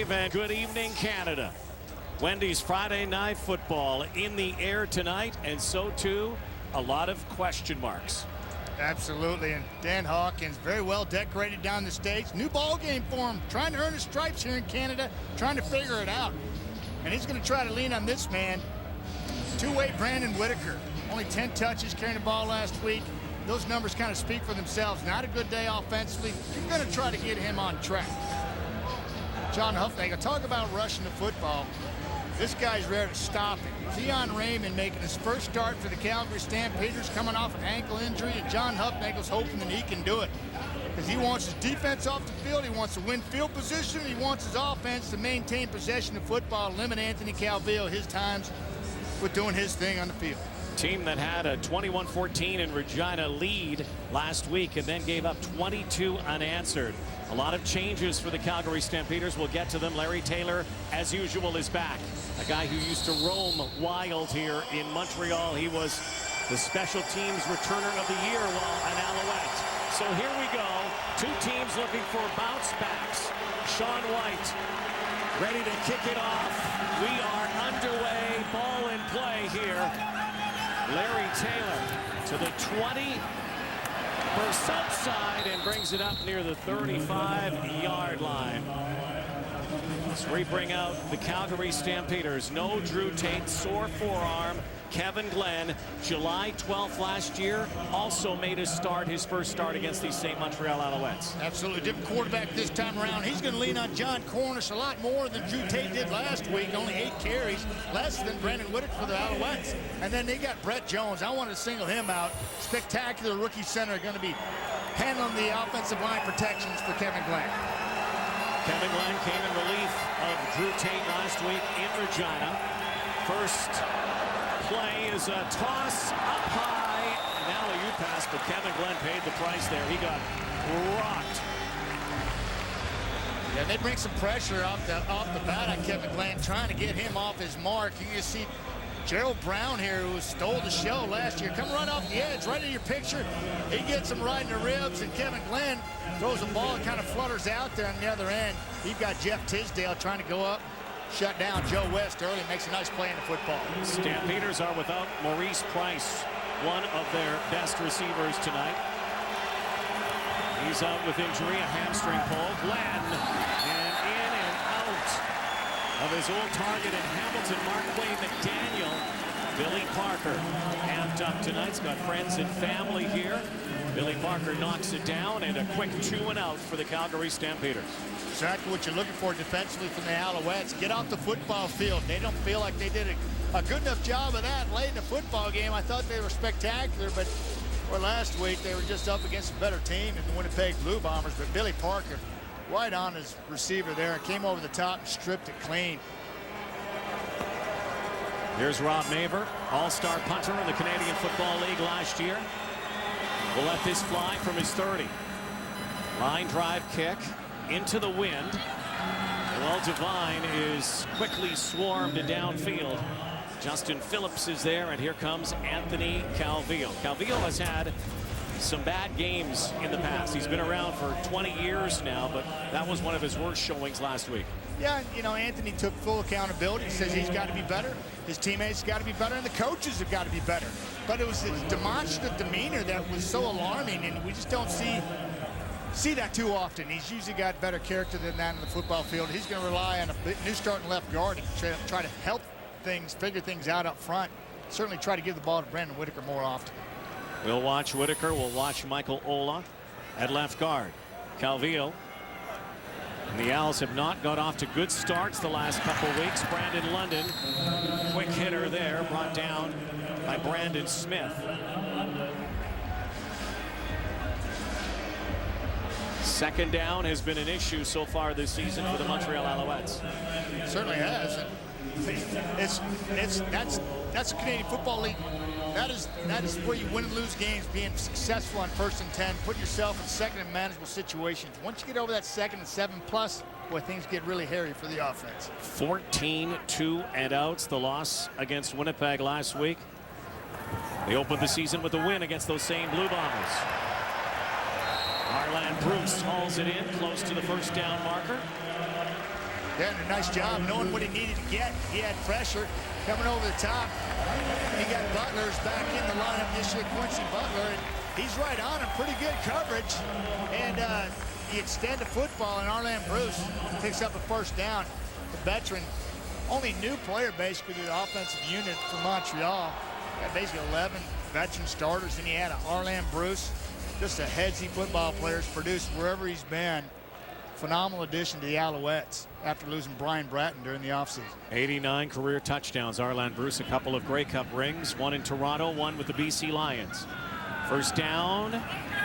live and good evening, Canada. Wendy's Friday Night Football in the air tonight, and so too a lot of question marks. Absolutely, and Dan Hawkins very well decorated down the stage. New ball game for him, trying to earn his stripes here in Canada, trying to figure it out. And he's going to try to lean on this man, two-way Brandon Whitaker. Only 10 touches carrying the ball last week. Those numbers kind of speak for themselves. Not a good day offensively. You're going to try to get him on track. John Huffnagel, talk about rushing the football. This guy's ready to stop it. Keon Raymond making his first start for the Calgary Stampeders, coming off an ankle injury, and John Huffnagel's hoping that he can do it. Because he wants his defense off the field, he wants to win field position, he wants his offense to maintain possession of football, limit Anthony Calvillo his times with doing his thing on the field. Team that had a 21-14 in Regina lead last week and then gave up 22 unanswered. A lot of changes for the Calgary Stampeders. We'll get to them. Larry Taylor, as usual, is back. A guy who used to roam wild here in Montreal. He was the special teams returner of the year while an Alouette. So here we go. Two teams looking for bounce backs. Sean White ready to kick it off. We are underway. Ball in play here. Larry Taylor to the 20. Bursts outside and brings it up near the 35-yard line. So we bring out the Calgary Stampeders. No Drew Tate, sore forearm. Kevin Glenn, July 12th last year, also made his first start against the St. Montreal Alouettes. Absolutely different quarterback this time around. He's going to lean on John Cornish a lot more than Drew Tate did last week. Only 8 carries, less than Brandon Whitaker for the Alouettes. And then they got Brett Jones. I want to single him out. Spectacular rookie center going to be handling the offensive line protections for Kevin Glenn. Kevin Glenn came in relief of Drew Tate last week in Regina. First play is a toss up high. Now a U-pass, but Kevin Glenn paid the price there. He got rocked. Yeah, they bring some pressure off the bat on Kevin Glenn, trying to get him off his mark. You can see Gerald Brown here, who stole the show last year, come right off the edge, right in your picture. He gets him right in the ribs, and Kevin Glenn throws the ball and kind of flutters out there on the other end. You've got Jeff Tisdale trying to go up, shut down Joe West early, makes a nice play in the football. Stampeders are without Maurice Price, one of their best receivers tonight. He's out with injury, a hamstring pull. Glenn, and in and out of his old target in Hamilton, Markway McDaniel. Billy Parker amped up tonight. He's got friends and family here. Billy Parker knocks it down, and a quick 2-and-out for the Calgary Stampeders. Exactly what you're looking for defensively from the Alouettes. Get off the football field. They don't feel like they did a good enough job of that late in the football game. I thought they were spectacular, but last week they were just up against a better team in the Winnipeg Blue Bombers. But Billy Parker, right on his receiver there, and came over the top and stripped it clean. Here's Rob Maver, all-star punter in the Canadian Football League last year. Will let this fly from his 30. Line drive kick into the wind. Well, Devine is quickly swarmed downfield. Justin Phillips is there, and here comes Anthony Calvillo. Calvillo has had some bad games in the past. He's been around for 20 years now, but that was one of his worst showings last week. Yeah, you know, Anthony took full accountability. He says he's got to be better. His teammates got to be better, and the coaches have got to be better. But it was his demonstrative demeanor that was so alarming, and we just don't see that too often. He's usually got better character than that in the football field. He's going to rely on a new starting left guard and try to help things, figure things out up front. Certainly try to give the ball to Brandon Whitaker more often. We'll watch Whitaker. We'll watch Michael Ola at left guard. Calvillo. And the Owls have not got off to good starts the last couple weeks. Brandon London, quick hitter there, brought down by Brandon Smith. Second down has been an issue so far this season for the Montreal Alouettes. It certainly has. That's a Canadian Football League. That is where you win and lose games, being successful on 1st and 10, put yourself in second and manageable situations. Once you get over that 2nd and 7+, boy, things get really hairy for the offense. 14 2-and-outs, the loss against Winnipeg last week. They opened the season with a win against those same Blue Bombers. Arland Bruce hauls it in close to the first down marker. Yeah, and a nice job knowing what he needed to get. He had pressure coming over the top. He got Butler's back in the lineup this year, Quincy Butler, and he's right on him. Pretty good coverage. And he extend the football, and Arland Bruce picks up a first down. The veteran, only new player basically to the offensive unit for Montreal. Got basically 11 veteran starters, and he had Arland Bruce, just a headsy football player, produced wherever he's been. Phenomenal addition to the Alouettes after losing Brian Bratton during the offseason. 89 career touchdowns. Arland Bruce, a couple of Grey Cup rings, one in Toronto, one with the BC Lions. First down,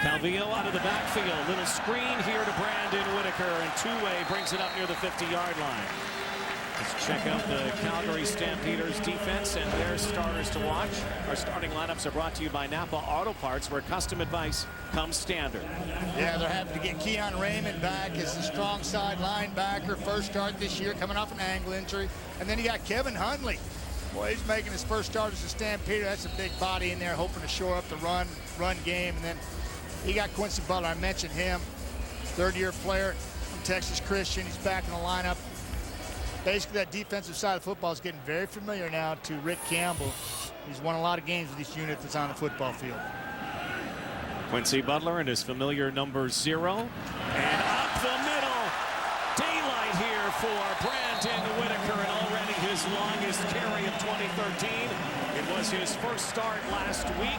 Calvillo out of the backfield. Little screen here to Brandon Whitaker, and two-way brings it up near the 50-yard line. Let's check out the Calgary Stampeders defense and their starters to watch. Our starting lineups are brought to you by Napa Auto Parts, where custom advice comes standard. Yeah, they're happy to get Keon Raymond back as the strong side linebacker. First start this year, coming off an ankle injury. And then you got Kevin Hundley. Boy, he's making his first start as a Stampeder. That's a big body in there, hoping to shore up the run game. And then you got Quincy Butler. I mentioned him, third-year player from Texas Christian. He's back in the lineup. Basically, that defensive side of football is getting very familiar now to Rick Campbell. He's won a lot of games with this unit that's on the football field. Quincy Butler and his familiar number 0. And up the middle. Daylight here for Brandon Whitaker, and already his longest carry of 2013. It was his first start last week.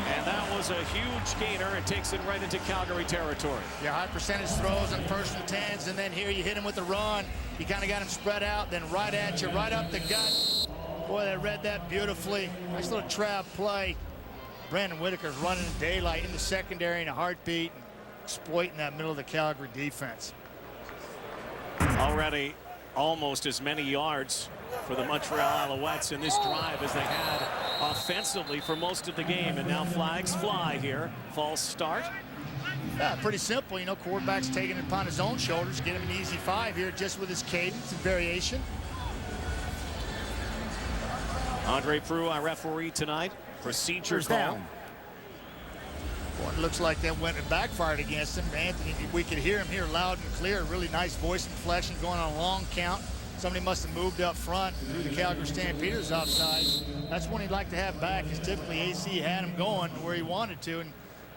And that was a huge gainer. It takes it right into Calgary territory. Yeah, high percentage throws on 1st and 10s, and then here you hit him with a run. You kind of got him spread out, then right at you, right up the gut. Boy, they read that beautifully. Nice little trap play. Brandon Whitaker's running in daylight in the secondary in a heartbeat, and exploiting that middle of the Calgary defense. Already almost as many yards for the Montreal Alouettes in this drive as they had offensively for most of the game. And now flags fly here. False start. Yeah, pretty simple. You know, quarterback's taking it upon his own shoulders, get him an easy 5 here just with his cadence and variation. Andre Proulx, our referee tonight. Procedure call. Boy, it looks like that went and backfired against him. Anthony, we could hear him here loud and clear. Really nice voice inflection going on a long count. Somebody must have moved up front through the Calgary Stampeders offside. That's one he'd like to have back, because typically AC had him going where he wanted to and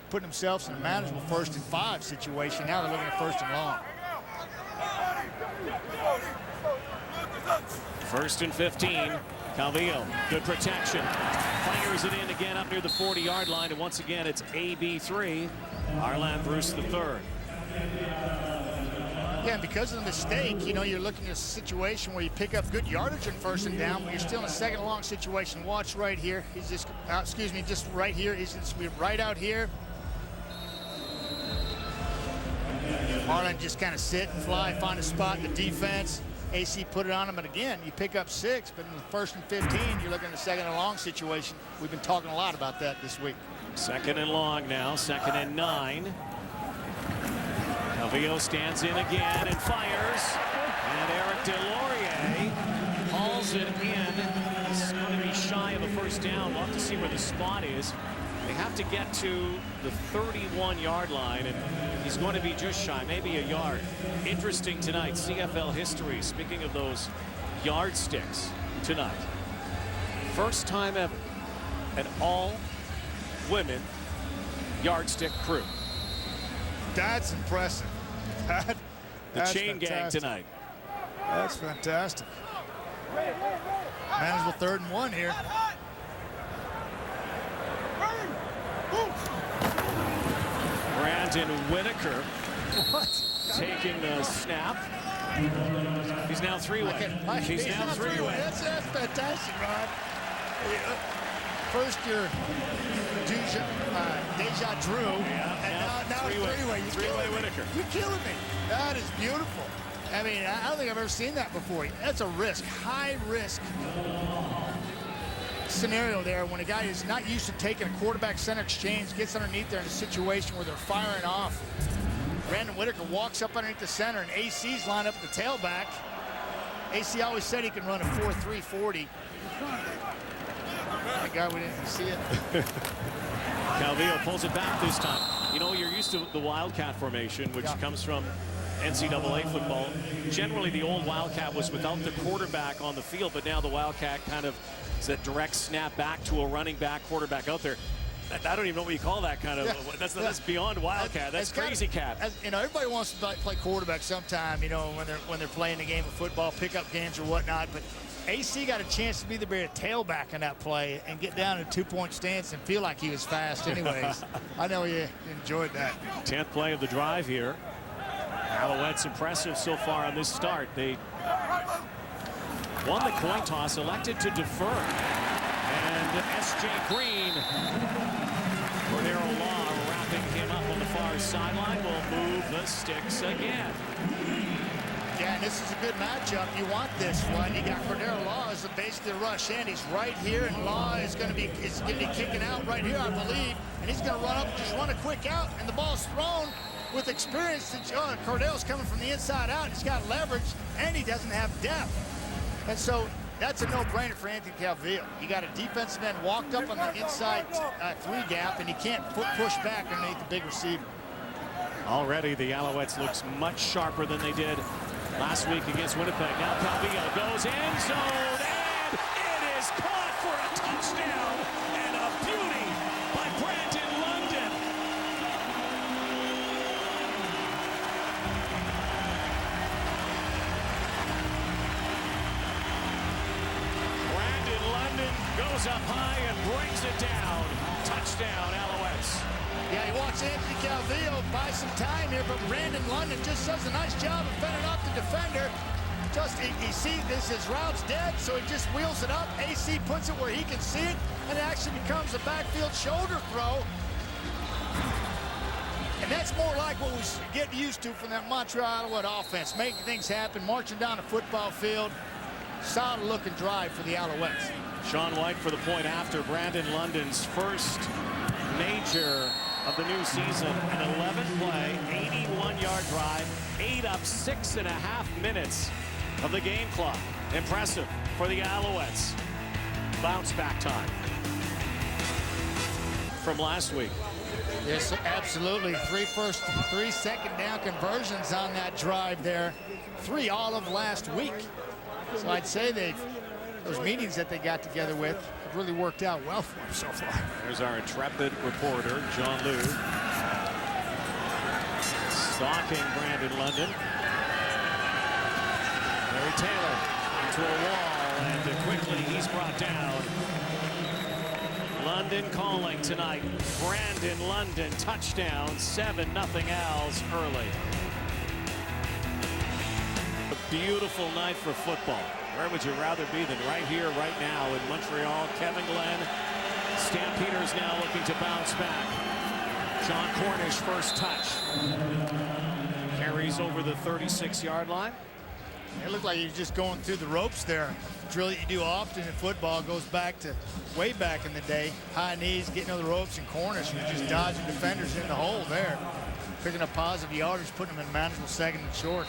putting himself in a manageable 1st and 5 situation. Now they're looking at 1st and long. 1st and 15. Calvillo, good protection. Fires it in again up near the 40-yard line, and once again it's AB3, Arland Bruce III. Yeah, and because of the mistake, you know, you're looking at a situation where you pick up good yardage on 1st and down, but you're still in a 2nd and long situation. Watch right here. He's just, just right here. He's just right out here. Arland just kind of sit and fly, find a spot in the defense. AC put it on him, and again, you pick up 6, but in the 1st and 15, you're looking at a 2nd and long situation. We've been talking a lot about that this week. 2nd and long now, 2nd and 9. Calvillo stands in again and fires. And Eric Deslauriers hauls it in. He's going to be shy of a 1st down. We'll have to see where the spot is. They have to get to the 31-yard line, and he's going to be just shy, maybe a yard. Interesting tonight, CFL history. Speaking of those yardsticks tonight. First time ever, an all-women yardstick crew. That's impressive. That's chain gang tonight. That's fantastic. Manageable 3rd and 1 here. Brandon Whitaker taking the snap. He's now 3-way. He's now 3-way. That's fantastic, Ron. First year, Deja Drew, and now 3-way. 3-way Whitaker. You're killing me. That is beautiful. I mean, I don't think I've ever seen that before. That's a risk, high risk scenario there when a guy is not used to taking a quarterback center exchange, gets underneath there in a situation where they're firing off. Brandon Whitaker walks up underneath the center, and AC's lined up at the tailback. AC always said he can run a 4.3 40. Thank God we didn't see it. Calvillo pulls it back this time. You know, you're used to the Wildcat formation, which comes from NCAA football. Generally, the old Wildcat was without the quarterback on the field, but now the Wildcat kind of is that direct snap back to a running back, quarterback out there. I don't even know what you call that kind of. Yeah. That's beyond Wildcat. That's crazy cat. You know, everybody wants to play quarterback sometime. You know, when they're playing a game of football, pickup games or whatnot. But AC got a chance to be the tailback in that play and get down to a 2-point stance and feel like he was fast. Anyways, I know you enjoyed that. 10th play of the drive here. Alouettes impressive so far on this start. They won the coin toss, elected to defer. And S.J. Green, Cordero Law wrapping him up on the far sideline, will move the sticks again. Yeah, and this is a good matchup. You want this one. You got Cordero Law as basically the rush in. He's right here, and Law is going to be kicking out right here, I believe. And he's going to run up, just run a quick out, and the ball's thrown with experience. Cordero's coming from the inside out. He's got leverage, and he doesn't have depth. And so that's a no-brainer for Anthony Calvillo. You got a defensive end walked up on the inside 3 gap, and he can't push back underneath the big receiver. Already the Alouettes looks much sharper than they did last week against Winnipeg. Now Calvillo goes end zone, and it is caught for a touchdown, and a beauty by Brandon London. Brandon London goes up high and brings it down. Touchdown, Alouettes. Yeah, he wants Anthony Calvillo buy some time here, but Brandon London just does a nice job of fending off the defender. He sees this, his route's dead, so he just wheels it up. AC puts it where he can see it, and it actually becomes a backfield shoulder throw. And that's more like what we get used to from that Montreal Alouette offense, making things happen, marching down the football field. Solid looking drive for the Alouettes. Sean White for the point after Brandon London's first major of the new season, an 11-play, 81-yard drive, ate up 6.5 minutes of the game clock. Impressive for the Alouettes. Bounce back time from last week. Yes, absolutely. 3 second down conversions on that drive there. 3 all of last week. So I'd say those meetings that they got together with have really worked out well for them so far. There's our intrepid reporter, John Liu, stalking Brandon London. Larry Taylor into a wall, and quickly he's brought down. London calling tonight. Brandon London, touchdown, 7-0 Als early. A beautiful night for football. Where would you rather be than right here, right now in Montreal? Kevin Glenn, Stampeders now looking to bounce back. John Cornish, first touch. Carries over the 36-yard line. It looked like he was just going through the ropes there. The drill that you do often in football goes back to way back in the day. High knees, getting on the ropes, and Cornish was just dodging defenders in the hole there. Picking up positive yardage, putting them in manageable second and short.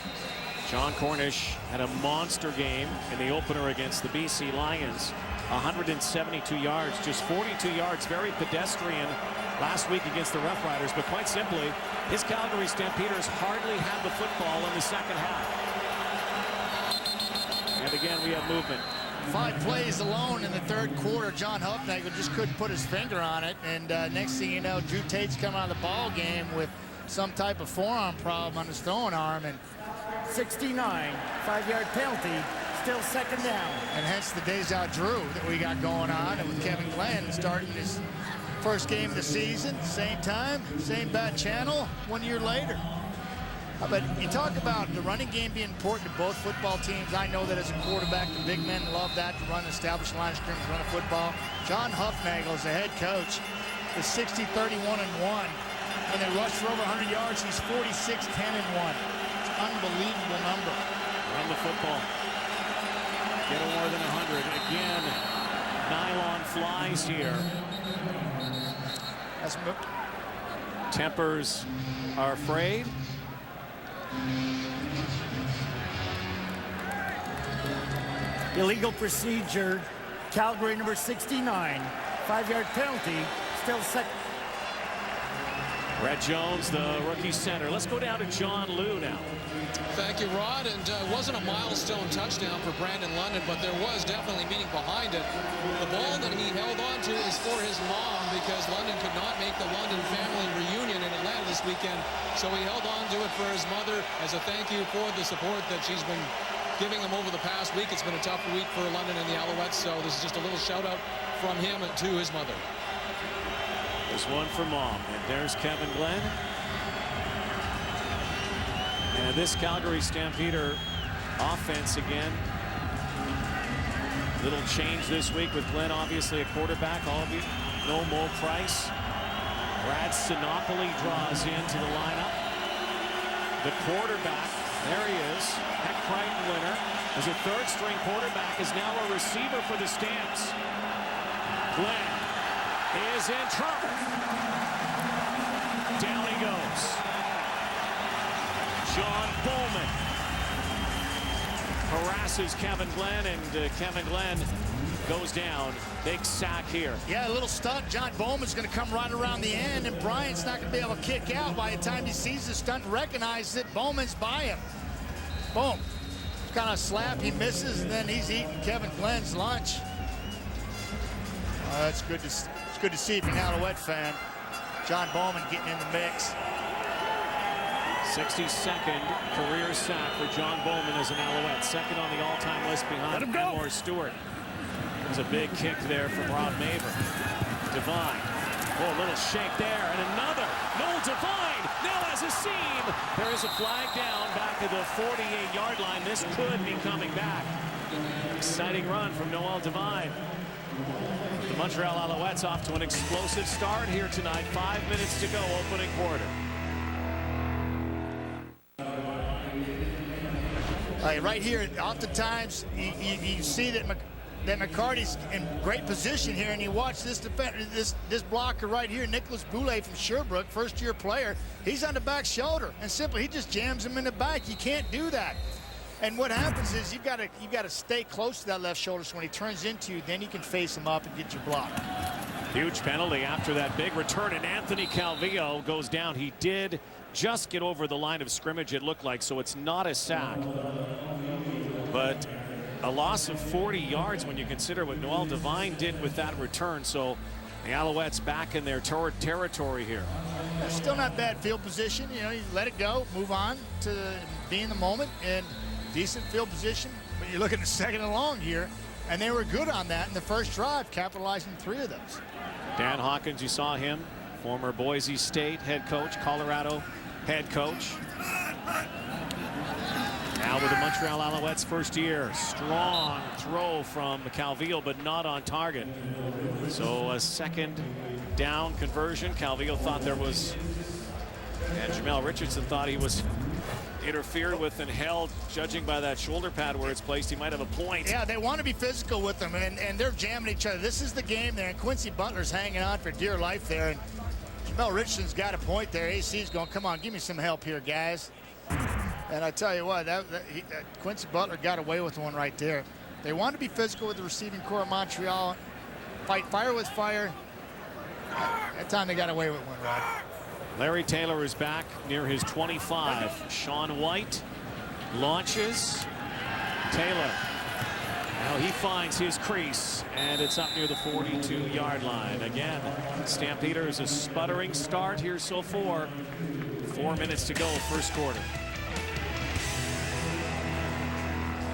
John Cornish had a monster game in the opener against the BC Lions. 172 yards, just 42 yards, very pedestrian last week against the Rough Riders. But quite simply, his Calgary Stampeders hardly had the football in the second half. And again, we have movement. 5 plays alone in the third quarter. John Huffnagel just couldn't put his finger on it. And next thing you know, Drew Tate's coming out of the ball game with some type of forearm problem on his throwing arm. And 69, 5-yard penalty, still second down. And hence the deja Drew that we got going on. And with Kevin Glenn starting his first game of the season, same time, same bat channel, 1 year later. But you talk about the running game being important to both football teams. I know that as a quarterback, the big men love that, to run, establish line of scrimmage, run a football. John Huffnagel, as the head coach, is 60, 31, and 1. When they rush for over 100 yards, he's 46, 10, and 1. It's an unbelievable number. Run the football. Get it more than 100. Again, nylon flies here. Tempers are afraid. Illegal procedure, Calgary number 69, 5-yard penalty, still second. Brett Jones, the rookie center. Let's go down to John Liu now. Thank you, Rod. And it wasn't a milestone touchdown for Brandon London, but there was definitely meaning behind it. The ball that he held on to is for his mom because London could not make the London family reunion in Atlanta this weekend. So he held on to it for his mother as a thank you for the support that she's been giving him over the past week. It's been a tough week for London and the Alouettes, so this is just a little shout out from him to his mother. There's one for Mom, and there's Kevin Glenn. And this Calgary Stampeder offense again. Little change this week with Glenn, obviously a quarterback. All of you know Mo Price. Brad Sinopoli draws into the lineup. The quarterback, there he is. Heck Crichton winner. As a third-string quarterback is now a receiver for the Stamps. Glenn is in trouble. Down he goes. John Bowman harasses Kevin Glenn, and Kevin Glenn goes down. Big sack here. Yeah, a little stunt. John Bowman's going to come right around the end, and Bryant's not going to be able to kick out. By the time he sees the stunt and recognizes it, Bowman's by him. Boom. Kind of slap, he misses, and then he's eating Kevin Glenn's lunch. It's good to see from an Alouette fan. John Bowman getting in the mix. 62nd career sack for John Bowman as an Alouette. Second on the all-time list behind Elmore Stewart. There's a big kick there from Rob Maver. Devine. Oh, a little shake there, and another. Noel Devine now has a seam. There is a flag down back at the 48-yard line. This could be coming back. Exciting run from Noel Devine. The Montreal Alouettes off to an explosive start here tonight. 5 minutes to go, opening quarter. Right here, oftentimes you see that McCarty's in great position here, and you watch this defender, this blocker right here, Nicholas Boulay from Sherbrooke, first-year player. He's on the back shoulder, and simply he just jams him in the back. You can't do that. And what happens is you've got to stay close to that left shoulder, so when he turns into you, then you can face him up and get your block. Huge penalty after that big return, and Anthony Calvillo goes down. He did just get over the line of scrimmage, it looked like, so it's not a sack. But a loss of 40 yards when you consider what Noel Devine did with that return. So the Alouettes back in their territory here. Still not bad field position. You know, you let it go, move on to be in the moment, and decent field position. But you're looking at second and long here, and they were good on that in the first drive, capitalizing 3 of those. Dan Hawkins, you saw him, former Boise State head coach, Colorado head coach. Now with the Montreal Alouettes first year. Strong throw from Calvillo, but not on target. So a second down conversion. Calvillo thought there was, and Jamel Richardson thought he was interfered with and held. Judging by that shoulder pad where it's placed, he might have a point. Yeah, they want to be physical with them, and they're jamming each other. This is the game there, and Quincy Butler's hanging on for dear life there, and Jamel Richardson's got a point there. AC's going, come on, give me some help here, guys. And I tell you what, Quincy Butler got away with one right there. They want to be physical with the receiving core of Montreal. Fight fire with fire. That time they got away with one, Rod. Larry Taylor is back near his 25. Sean White launches. Taylor. Now he finds his crease, and it's up near the 42-yard line. Again, Stampeders a sputtering start here so far. 4 minutes to go, first quarter.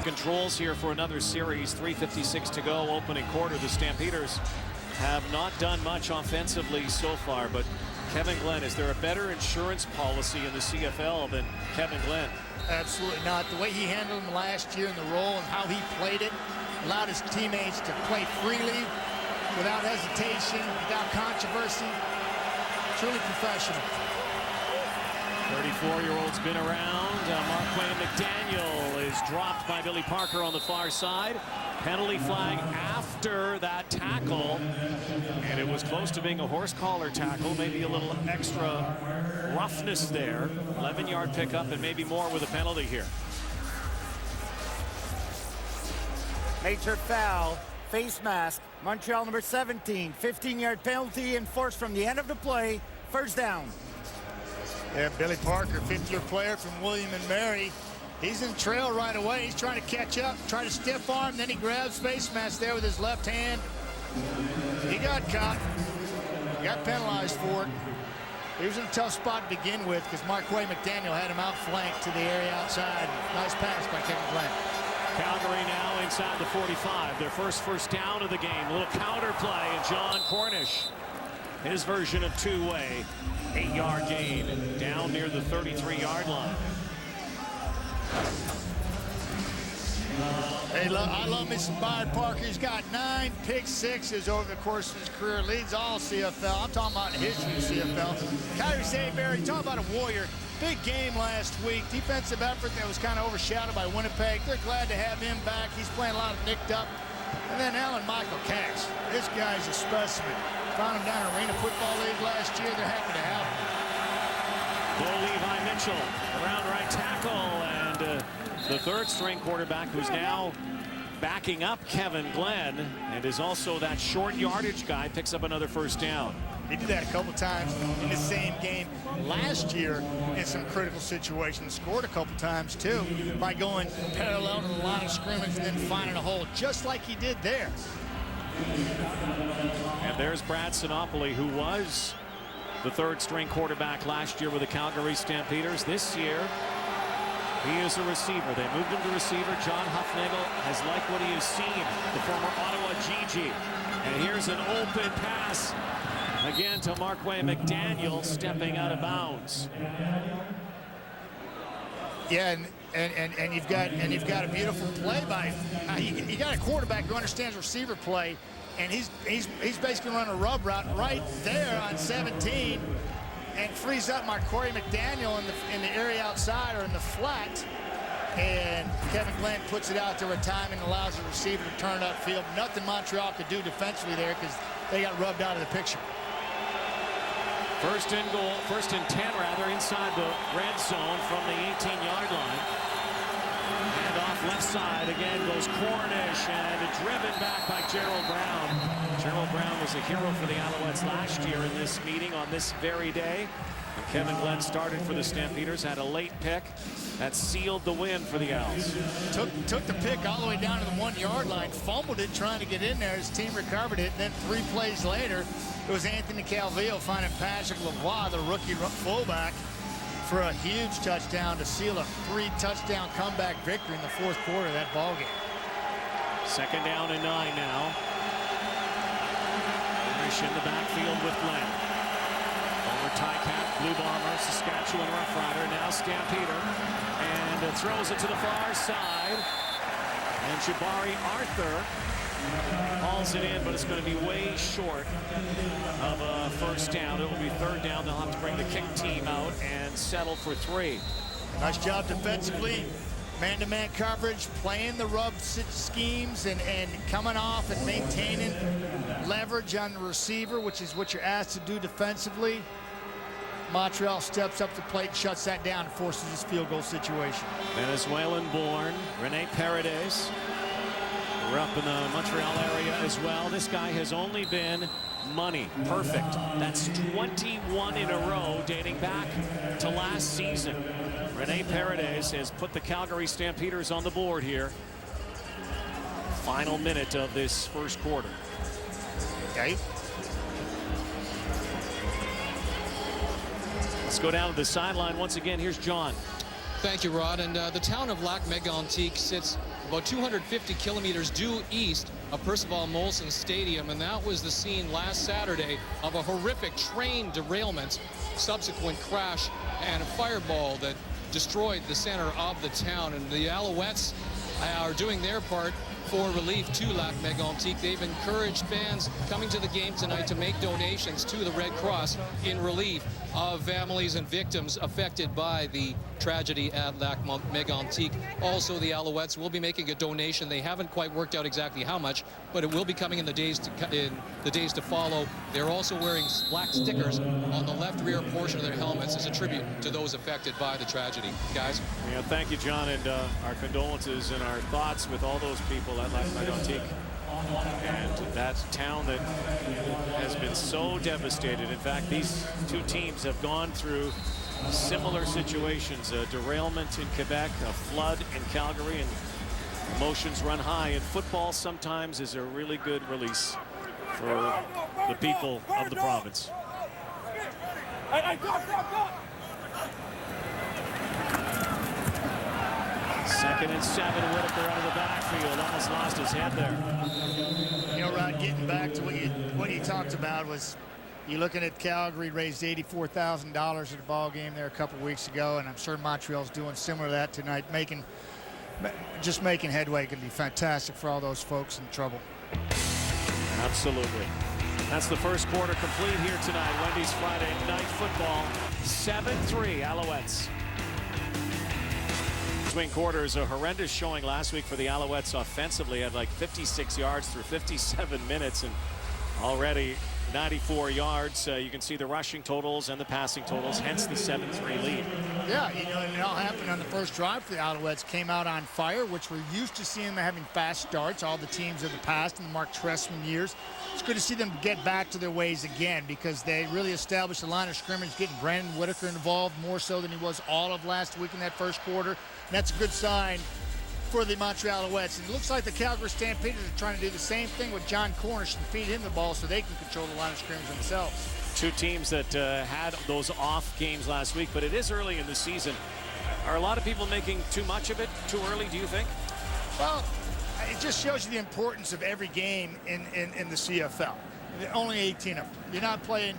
Controls here for another series. 3:56 to go, opening quarter. The Stampeders have not done much offensively so far, but Kevin Glenn, is there a better insurance policy in the CFL than Kevin Glenn? Absolutely not. The way he handled him last year in the role and how he played it, allowed his teammates to play freely, without hesitation, without controversy. Truly professional. 34-year-old's been around. Marquand McDaniel is dropped by Billy Parker on the far side. Penalty flag after that tackle, and it was close to being a horse collar tackle. Maybe a little extra roughness there. 11-yard pickup and maybe more with a penalty here. Major foul, face mask, Montreal number 17, 15-yard penalty enforced from the end of the play, first down. Yeah, Billy Parker, fifth-year player from William and Mary. He's in the trail right away. He's trying to catch up, try to stiff arm, then he grabs face mask there with his left hand. He got caught. He got penalized for it. He was in a tough spot to begin with because Marquay McDaniel had him outflanked to the area outside. Nice pass by Kevin Glenn. Calgary now inside the 45. Their first down of the game. A little counter play, and John Cornish, his version of two-way, 8-yard gain down near the 33-yard line. Hey, I love me some Byron Parker. He's got 9 pick sixes over the course of his career. Leads all CFL. I'm talking about history of CFL. Kyrie Saberry, talking about a warrior. Big game last week. Defensive effort that was kind of overshadowed by Winnipeg. They're glad to have him back. He's playing a lot of nicked up. And then Alan Michael Cash. This guy's a specimen. Found him down in Arena Football League last year. They're happy to have him. Bo Levi Mitchell around right tackle, and the third-string quarterback who's now backing up Kevin Glenn and is also that short yardage guy, picks up another first down. He did that a couple times in the same game last year in some critical situations. Scored a couple times, too, by going parallel to the line of scrimmage and then finding a hole, just like he did there. And there's Brad Sinopoli, who was the third-string quarterback last year with the Calgary Stampeders. This year, he is a receiver. They moved him to receiver. John Huffnagel has liked what he has seen, the former Ottawa Gigi. And here's an open pass again to Marquay McDaniel, stepping out of bounds. Yeah, and you've got a beautiful play by you got a quarterback who understands receiver play, and he's basically running a rub route right there on 17. And frees up Marquay McDaniel in the area outside or in the flat. And Kevin Glenn puts it out there with time and allows the receiver to turn upfield. Nothing Montreal could do defensively there because they got rubbed out of the picture. First and 10 rather, inside the red zone from the 18-yard line. And off left side again goes Cornish, and driven back by Gerald Brown. Gerald Brown was a hero for the Alouettes last year in this meeting on this very day. And Kevin Glenn started for the Stampeders, had a late pick that sealed the win for the Owls. Took the pick all the way down to the 1-yard line, fumbled it trying to get in there. His team recovered it, and then 3 plays later, it was Anthony Calvillo finding Patrick Lavoie, the rookie fullback, for a huge touchdown to seal a 3-touchdown comeback victory in the fourth quarter of that ball game. Second down and 9 now. In the backfield with Glenn. Over Tycat, Blue Bomber, Saskatchewan Rough Rider, now Stampeder. And throws it to the far side. And Jabari Arthur hauls it in, but it's going to be way short of a first down. It will be third down. They'll have to bring the kick team out and settle for 3. Nice job defensively. Man-to-man coverage, playing the rub schemes and coming off and maintaining leverage on the receiver, which is what you're asked to do defensively. Montreal steps up the plate, shuts that down, and forces this field goal situation. Venezuelan-born Rene Paredes. We're up in the Montreal area as well. This guy has only been money. Perfect. That's 21 in a row dating back to last season. Rene Paredes has put the Calgary Stampeders on the board here. Final minute of this first quarter. Okay. Let's go down to the sideline once again. Here's John. Thank you, Rod. And the town of Lac-Mégantic sits about 250 kilometers due east of Percival Molson Stadium, and that was the scene last Saturday of a horrific train derailment, subsequent crash, and a fireball that destroyed the center of the town. And the Alouettes are doing their part for relief to Lac-Mégantic. They've encouraged fans coming to the game tonight to make donations to the Red Cross in relief of families and victims affected by the tragedy at Lac-Mégantic. Also, the Alouettes will be making a donation. They haven't quite worked out exactly how much, but it will be coming in the days to follow. They're also wearing black stickers on the left rear portion of their helmets as a tribute to those affected by the tragedy. Guys? Yeah, thank you, John, and our condolences and our thoughts with all those people at Lac-Mégantic. And that town that has been so devastated. In fact, these two teams have gone through similar situations, a derailment in Quebec, a flood in Calgary, and emotions run high. And football sometimes is a really good release for the people of the province. Second and 7, Whitaker out of the backfield, almost lost his head there. You know, Rod, getting back to what you talked about was, you're looking at Calgary raised $84,000 at a ball game there a couple weeks ago, and I'm sure Montreal's doing similar to that tonight. Just making headway can be fantastic for all those folks in trouble. Absolutely. That's the first quarter complete here tonight. Wendy's Friday Night Football. 7-3 Alouettes. Between quarters, a horrendous showing last week for the Alouettes offensively. Had like 56 yards through 57 minutes and already 94 yards. You can see the rushing totals and the passing totals, hence the 7-3 lead. Yeah, you know, and it all happened on the first drive for the Alouettes. Came out on fire, which we're used to seeing them having fast starts, all the teams of the past in the Mark Trestman years. It's good to see them get back to their ways again, because they really established the line of scrimmage, getting Brandon Whitaker involved more so than he was all of last week in that first quarter. And that's a good sign for the Montreal Alouettes. And it looks like the Calgary Stampeders are trying to do the same thing with John Cornish and feed him the ball so they can control the line of scrimmage themselves. Two teams that had those off games last week, but it is early in the season. Are a lot of people making too much of it too early, do you think? Well, it just shows you the importance of every game in the CFL. Only 18 of them. You're not playing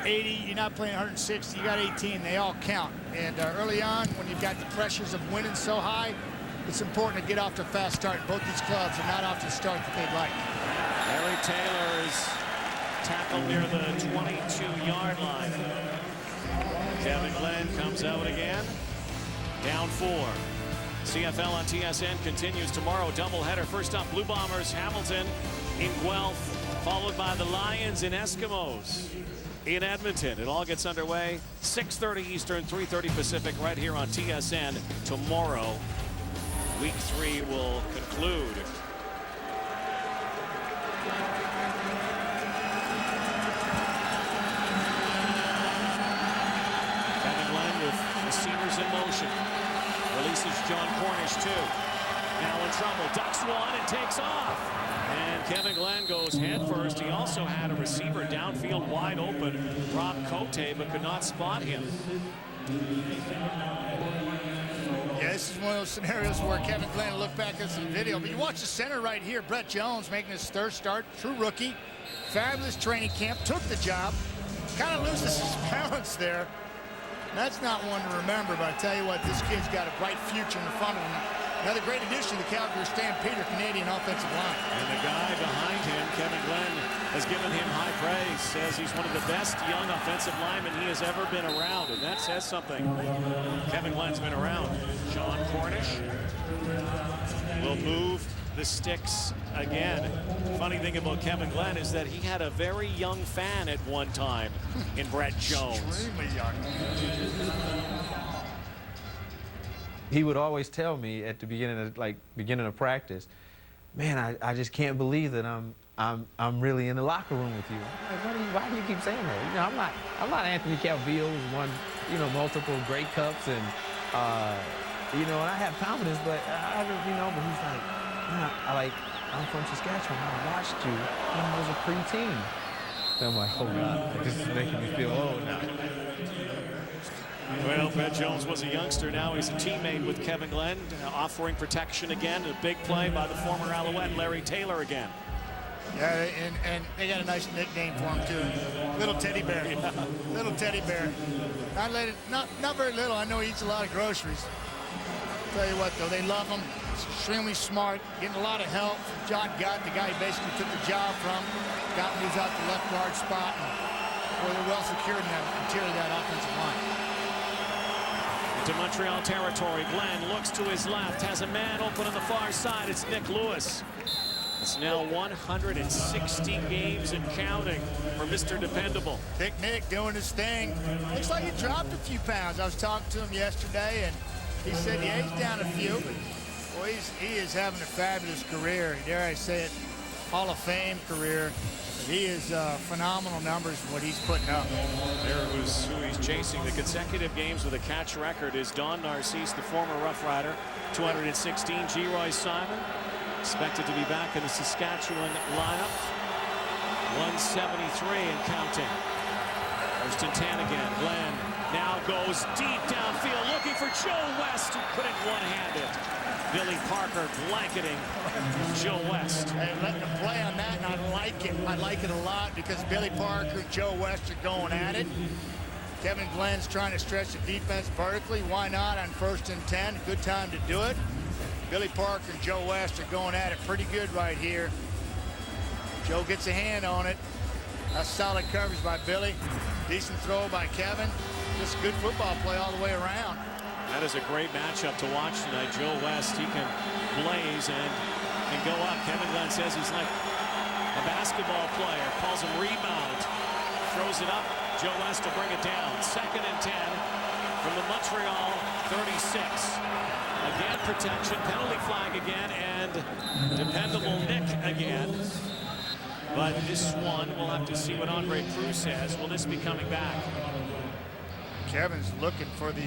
80, you're not playing 160, you got 18, they all count. And early on, when you've got the pressures of winning so high, it's important to get off to a fast start. Both these clubs are not off to the start that they'd like. Larry Taylor is tackled near the 22-yard line. Kevin Glenn comes out again. Down 4. CFL on TSN continues tomorrow. Doubleheader. First up, Blue Bombers, Hamilton in Guelph, followed by the Lions and Eskimos in Edmonton. It all gets underway 6:30 Eastern, 3:30 Pacific, right here on TSN tomorrow. Week 3 will conclude. Kevin Glenn with receivers in motion. Releases John Cornish, too. Now in trouble. Ducks one and takes off. And Kevin Glenn goes head first. He also had a receiver downfield wide open, Rob Cote, but could not spot him. Yeah, this is one of those scenarios where Kevin Glenn looked back at some video. But you watch the center right here, Brett Jones making his third start, true rookie. Fabulous training camp, took the job. Kind of loses his balance there. That's not one to remember, but I tell you what, this kid's got a bright future in front of him. Another great addition to the Calgary Stampeder Canadian offensive line. And the guy behind him, Kevin Glenn, has given him high praise. Says he's one of the best young offensive linemen he has ever been around, and that says something. Kevin Glenn's been around. John Cornish will move the sticks again. Funny thing about Kevin Glenn is that he had a very young fan at one time in Brett Jones. Extremely young. He would always tell me at the beginning of practice, man, I just can't believe that I'm really in the locker room with you. I'm like, why do you keep saying that? You know, I'm not Anthony Calvillo, who's won, you know, multiple Grey Cups, and you know, and I have confidence, but you know, but he's like, nah, I'm from Saskatchewan. I watched you when I was a preteen. And I'm like, oh God, this is making me feel old now. Well, Brett Jones was a youngster. Now he's a teammate with Kevin Glenn, offering protection again. A big play by the former Alouette, Larry Taylor, again. Yeah, and they got a nice nickname for him, too. Little Teddy Bear. Yeah. Little Teddy Bear. Not very little. I know he eats a lot of groceries. I'll tell you what, though, they love him. He's extremely smart, getting a lot of help from John Gott, the guy he basically took the job from. Gott moves out the left guard spot, where they're well secured in that interior of that offensive line. Into Montreal territory. Glenn looks to his left, has a man open on the far side. It's Nick Lewis. It's now 160 games and counting for Mr. Dependable. Big Nick doing his thing. Looks like he dropped a few pounds. I was talking to him yesterday, and he said, yeah, he's down a few, but boy, he is having a fabulous career. Dare I say it, Hall of Fame career. He is phenomenal numbers what he's putting up. There was who he's chasing. The consecutive games with a catch record is Don Narcisse, the former Rough Rider, 216. G. Simon expected to be back in the Saskatchewan lineup. 173 and counting. First and 10 again. Glenn now goes deep downfield looking for Joe West, who couldn't one-hand it. Billy Parker blanketing Joe West. And letting him play on that, and I like it. I like it a lot because Billy Parker, Joe West are going at it. Kevin Glenn's trying to stretch the defense vertically. Why not on 1st and 10? Good time to do it. Billy Parker and Joe West are going at it pretty good right here. Joe gets a hand on it. That's solid coverage by Billy. Decent throw by Kevin. Just good football play all the way around. That is a great matchup to watch tonight. Joe West, he can blaze and can go up. Kevin Glenn says he's like a basketball player. Calls him rebound. Throws it up. Joe West to bring it down. 2nd and 10 from the Montreal 36. Again, protection. Penalty flag again. And dependable Nick again. But this one, we'll have to see what Andre Cruz says. Will this be coming back? Kevin's looking for the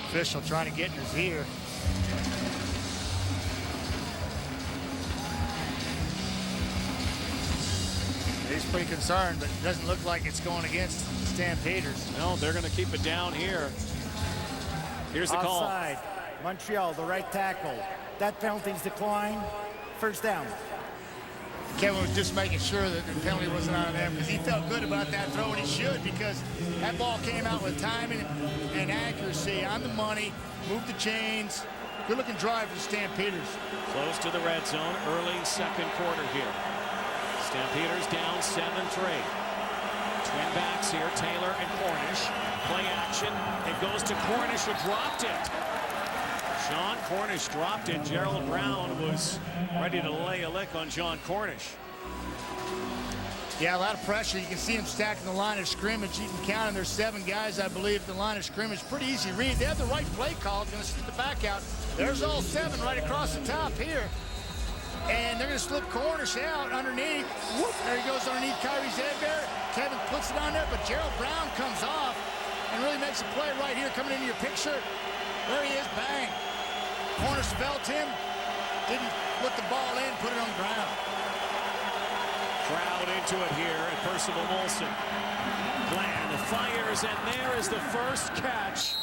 official, trying to get in his ear. He's pretty concerned, but it doesn't look like it's going against the Stampeders. No, they're going to keep it down here. Here's the call. Offside. Montreal, the right tackle. That penalty's declined. First down. Kevin was just making sure that the penalty wasn't on them because he felt good about that throw, and he should, because that ball came out with timing and accuracy on the money, moved the chains. Good-looking drive for the Stampeders. Close to the red zone, early 2nd quarter here. Stampeders down 7-3. Twin backs here, Taylor and Cornish. Play action. It goes to Cornish, who dropped it. John Cornish dropped it. Gerald Brown was ready to lay a lick on John Cornish. Yeah, a lot of pressure. You can see them stacked in the line of scrimmage. You can count them. There's 7 guys, I believe, at the line of scrimmage. Pretty easy read. They have the right play call. Going to slip the back out. There's all 7 right across the top here. And they're going to slip Cornish out underneath. Whoop, there he goes underneath Kyrie's head there. Kevin puts it on there, but Gerald Brown comes off and really makes a play right here coming into your picture. There he is, bang. Cornish felt him, didn't put the ball in, put it on the ground. Crowd into it here at Percival Molson. Glenn fires, and there is the first catch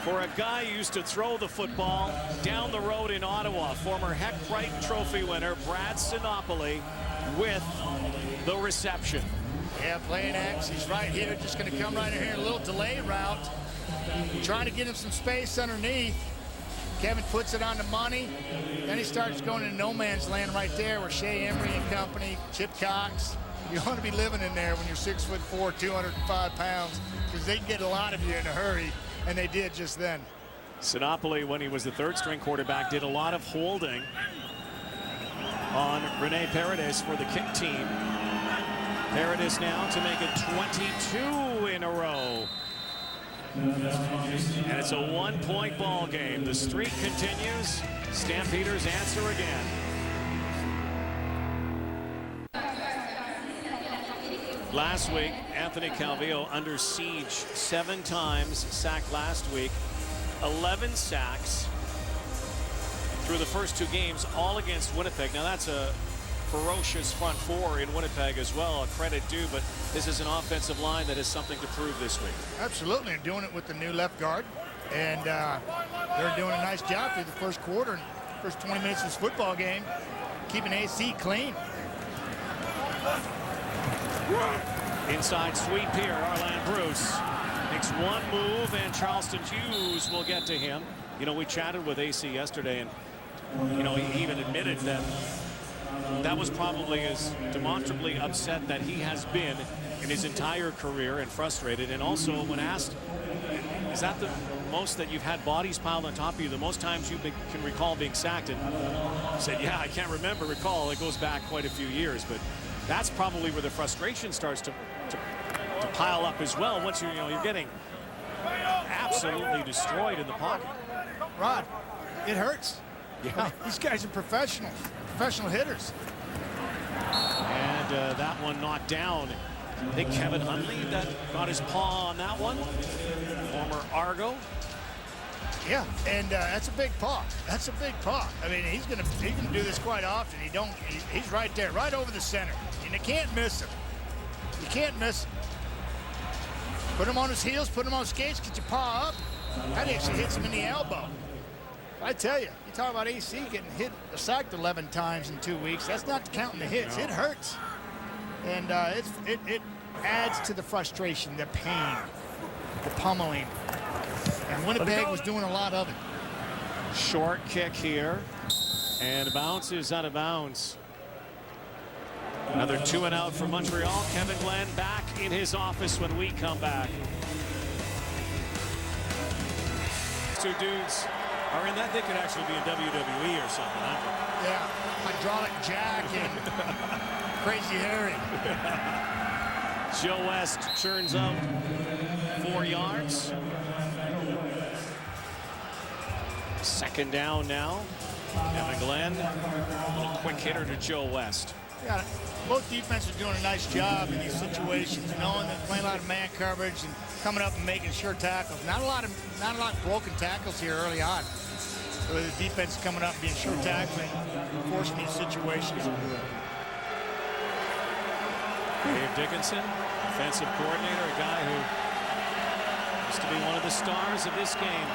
for a guy who used to throw the football down the road in Ottawa. Former Heck Bright Trophy winner Brad Sinopoli with the reception. Yeah, playing X. He's right here, just going to come right in here, a little delay route. Trying to get him some space underneath. Kevin puts it on the money. Then he starts going into no man's land right there where Shea Emery and company, Chip Cox. You want to be living in there when you're 6'4", 205 pounds, because they can get a lot of you in a hurry, and they did just then. Sinopoli, when he was the 3rd-string quarterback, did a lot of holding on Rene Paredes for the kick team. Paredes now to make it 22 in a row. And it's a 1-point ball game. The streak continues. Stampeders answer again. Last week, Anthony Calvillo under siege 7 times, sacked last week, 11 sacks through the first 2 games, all against Winnipeg. Now that's a ferocious front 4 in Winnipeg as well, a credit due, but this is an offensive line that has something to prove this week. Absolutely, and doing it with the new left guard, and they're doing a nice job through the first quarter, first 20 minutes of this football game, keeping AC clean. Inside sweep here, Arland Bruce makes one move, and Charleston Hughes will get to him. You know, we chatted with AC yesterday, and you know, he even admitted that that was probably as demonstrably upset that he has been in his entire career, and frustrated. And also when asked, is that the most that you've had bodies piled on top of you, the most times you can recall being sacked? And he said, yeah, I can't recall. It goes back quite a few years, but that's probably where the frustration starts to pile up as well. Once you're getting absolutely destroyed in the pocket. Rod, it hurts. Yeah. These guys are professional hitters. And had that one knocked down. I think Kevin Huntley that got his paw on that one. Former Argo. Yeah, and that's a big paw. That's a big paw. I mean, he's gonna do this quite often. He's right there, right over the center, and you can't miss him. You can't miss him. Put him on his heels, put him on skates, get your paw up. That actually hits him in the elbow. I tell you, you talk about AC getting sacked 11 times in 2 weeks. That's not counting the hits. It hurts. And it adds to the frustration, the pain, the pummeling. And Winnipeg was doing a lot of it. Short kick here. And bounces out of bounds. Another 2 and out for Montreal. Kevin Glenn back in his office when we come back. Two dudes are in that. They could actually be in WWE or something. Yeah, Hydraulic Jack and Crazy Harry. Joe West churns out 4 yards. Second down now. Kevin Glenn, a little quick hitter to Joe West. Yeah, both defenses are doing a nice job in these situations, knowing that playing a lot of man coverage and coming up and making sure tackles. Not a lot of broken tackles here early on. So the defense is coming up and being sure tackling, forcing these situations. Dave Dickinson, offensive coordinator, a guy who used to be one of the stars of this game.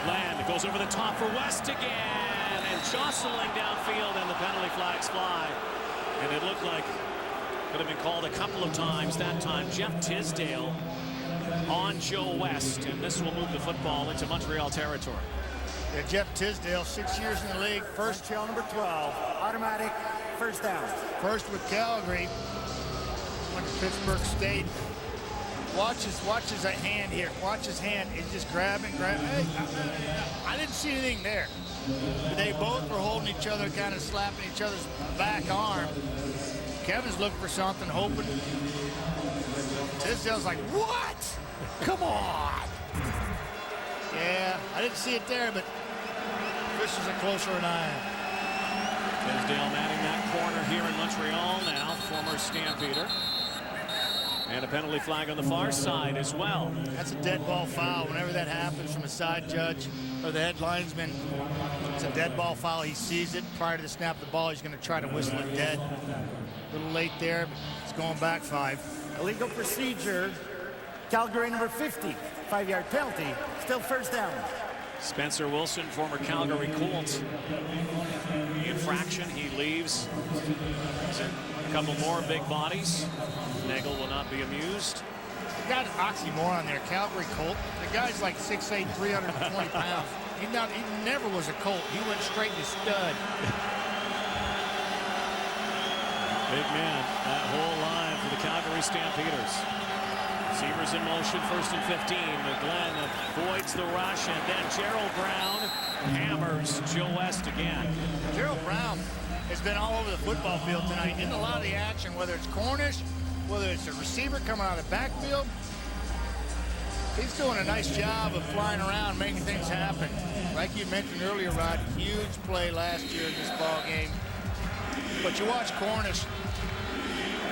Land goes over the top for West again, and jostling downfield, and the penalty flags fly. And it looked like could have been called a couple of times that time. Jeff Tisdale on Joe West, and this will move the football into Montreal territory. Yeah, Jeff Tisdale, 6 years in the league. First, Montreal number 12, automatic first down. First with Calgary. Went to Pittsburgh State. Watch his hand here. Watch his hand. He's just grabbing. Hey, I didn't see anything there. They both were holding each other, kind of slapping each other's back arm. Kevin's looking for something, hoping. Tisdale's like, what? Come on. Yeah, I didn't see it there, but officials are closer than I am. Tisdale manning that corner here in Montreal now, former Stampeder. And a penalty flag on the far side as well. That's a dead ball foul. Whenever that happens from a side judge or the head linesman, it's a dead ball foul. He sees it prior to the snap of the ball. He's going to try to whistle it dead. A little late there, but it's going back 5. Illegal procedure. Calgary number 50, 5-yard penalty. Still first down. Spencer Wilson, former Calgary Colt. The infraction, he leaves. A couple more big bodies. Nagel will not be amused. The guy's an oxymoron there. Calgary Colt. The guy's like 6'8", 320 pounds. He never was a Colt. He went straight to stud. Big man, that whole line for the Calgary Stampeders. Receivers in motion, 1st and 15. Glenn avoids the rush, and then Gerald Brown hammers Joe West again. Gerald Brown has been all over the football field tonight, in a lot of the action, whether it's Cornish, whether it's a receiver coming out of the backfield. He's doing a nice job of flying around, making things happen. Like you mentioned earlier, Rod, huge play last year in this ball game. But you watch Cornish.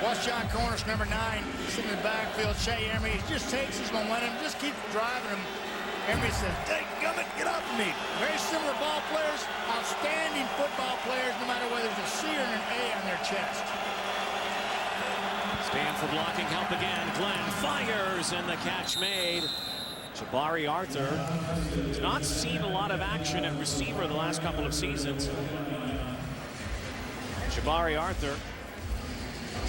Watch John Cornish, number 9, sitting in the backfield. Shea Emery, he just takes his momentum, just keeps driving him. Emery says, "Hey, gummit, get off of me." Very similar ball players, outstanding football players, no matter whether it's a C or an A on their chest. Stand for blocking help again. Glenn fires, and the catch made. Jabari Arthur has not seen a lot of action at receiver the last couple of seasons. Jabari Arthur.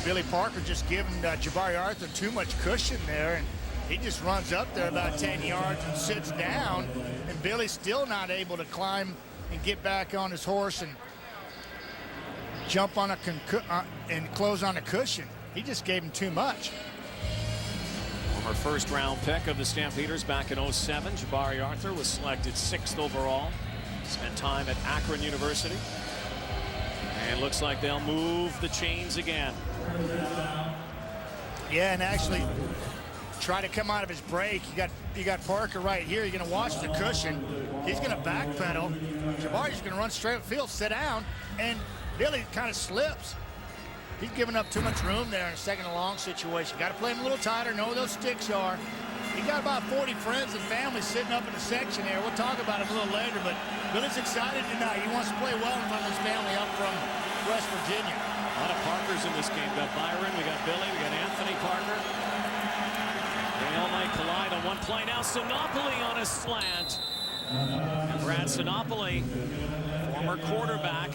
Billy Parker just giving Jabari Arthur too much cushion there, and he just runs up there about 10 yards and sits down, and Billy's still not able to climb and get back on his horse and jump on and close on a cushion. He just gave him too much. Former 1st-round pick of the Stampeders back in 07, Jabari Arthur was selected 6th overall. Spent time at Akron University. And looks like they'll move the chains again. Yeah, and actually try to come out of his break. You got Parker right here. You're going to watch the cushion. He's going to backpedal. Jabari's going to run straight up field, sit down, and Billy kind of slips. He's giving up too much room there in a second and long situation. Got to play him a little tighter, know where those sticks are. He got about 40 friends and family sitting up in the section here. We'll talk about him a little later, but Billy's excited tonight. He wants to play well in front of his family up from West Virginia. A lot of Parkers in this game. We got Byron, we got Billy, we got Anthony Parker. They all might collide on one play now. Sinopoli on a slant. And Brad Sinopoli, former quarterback,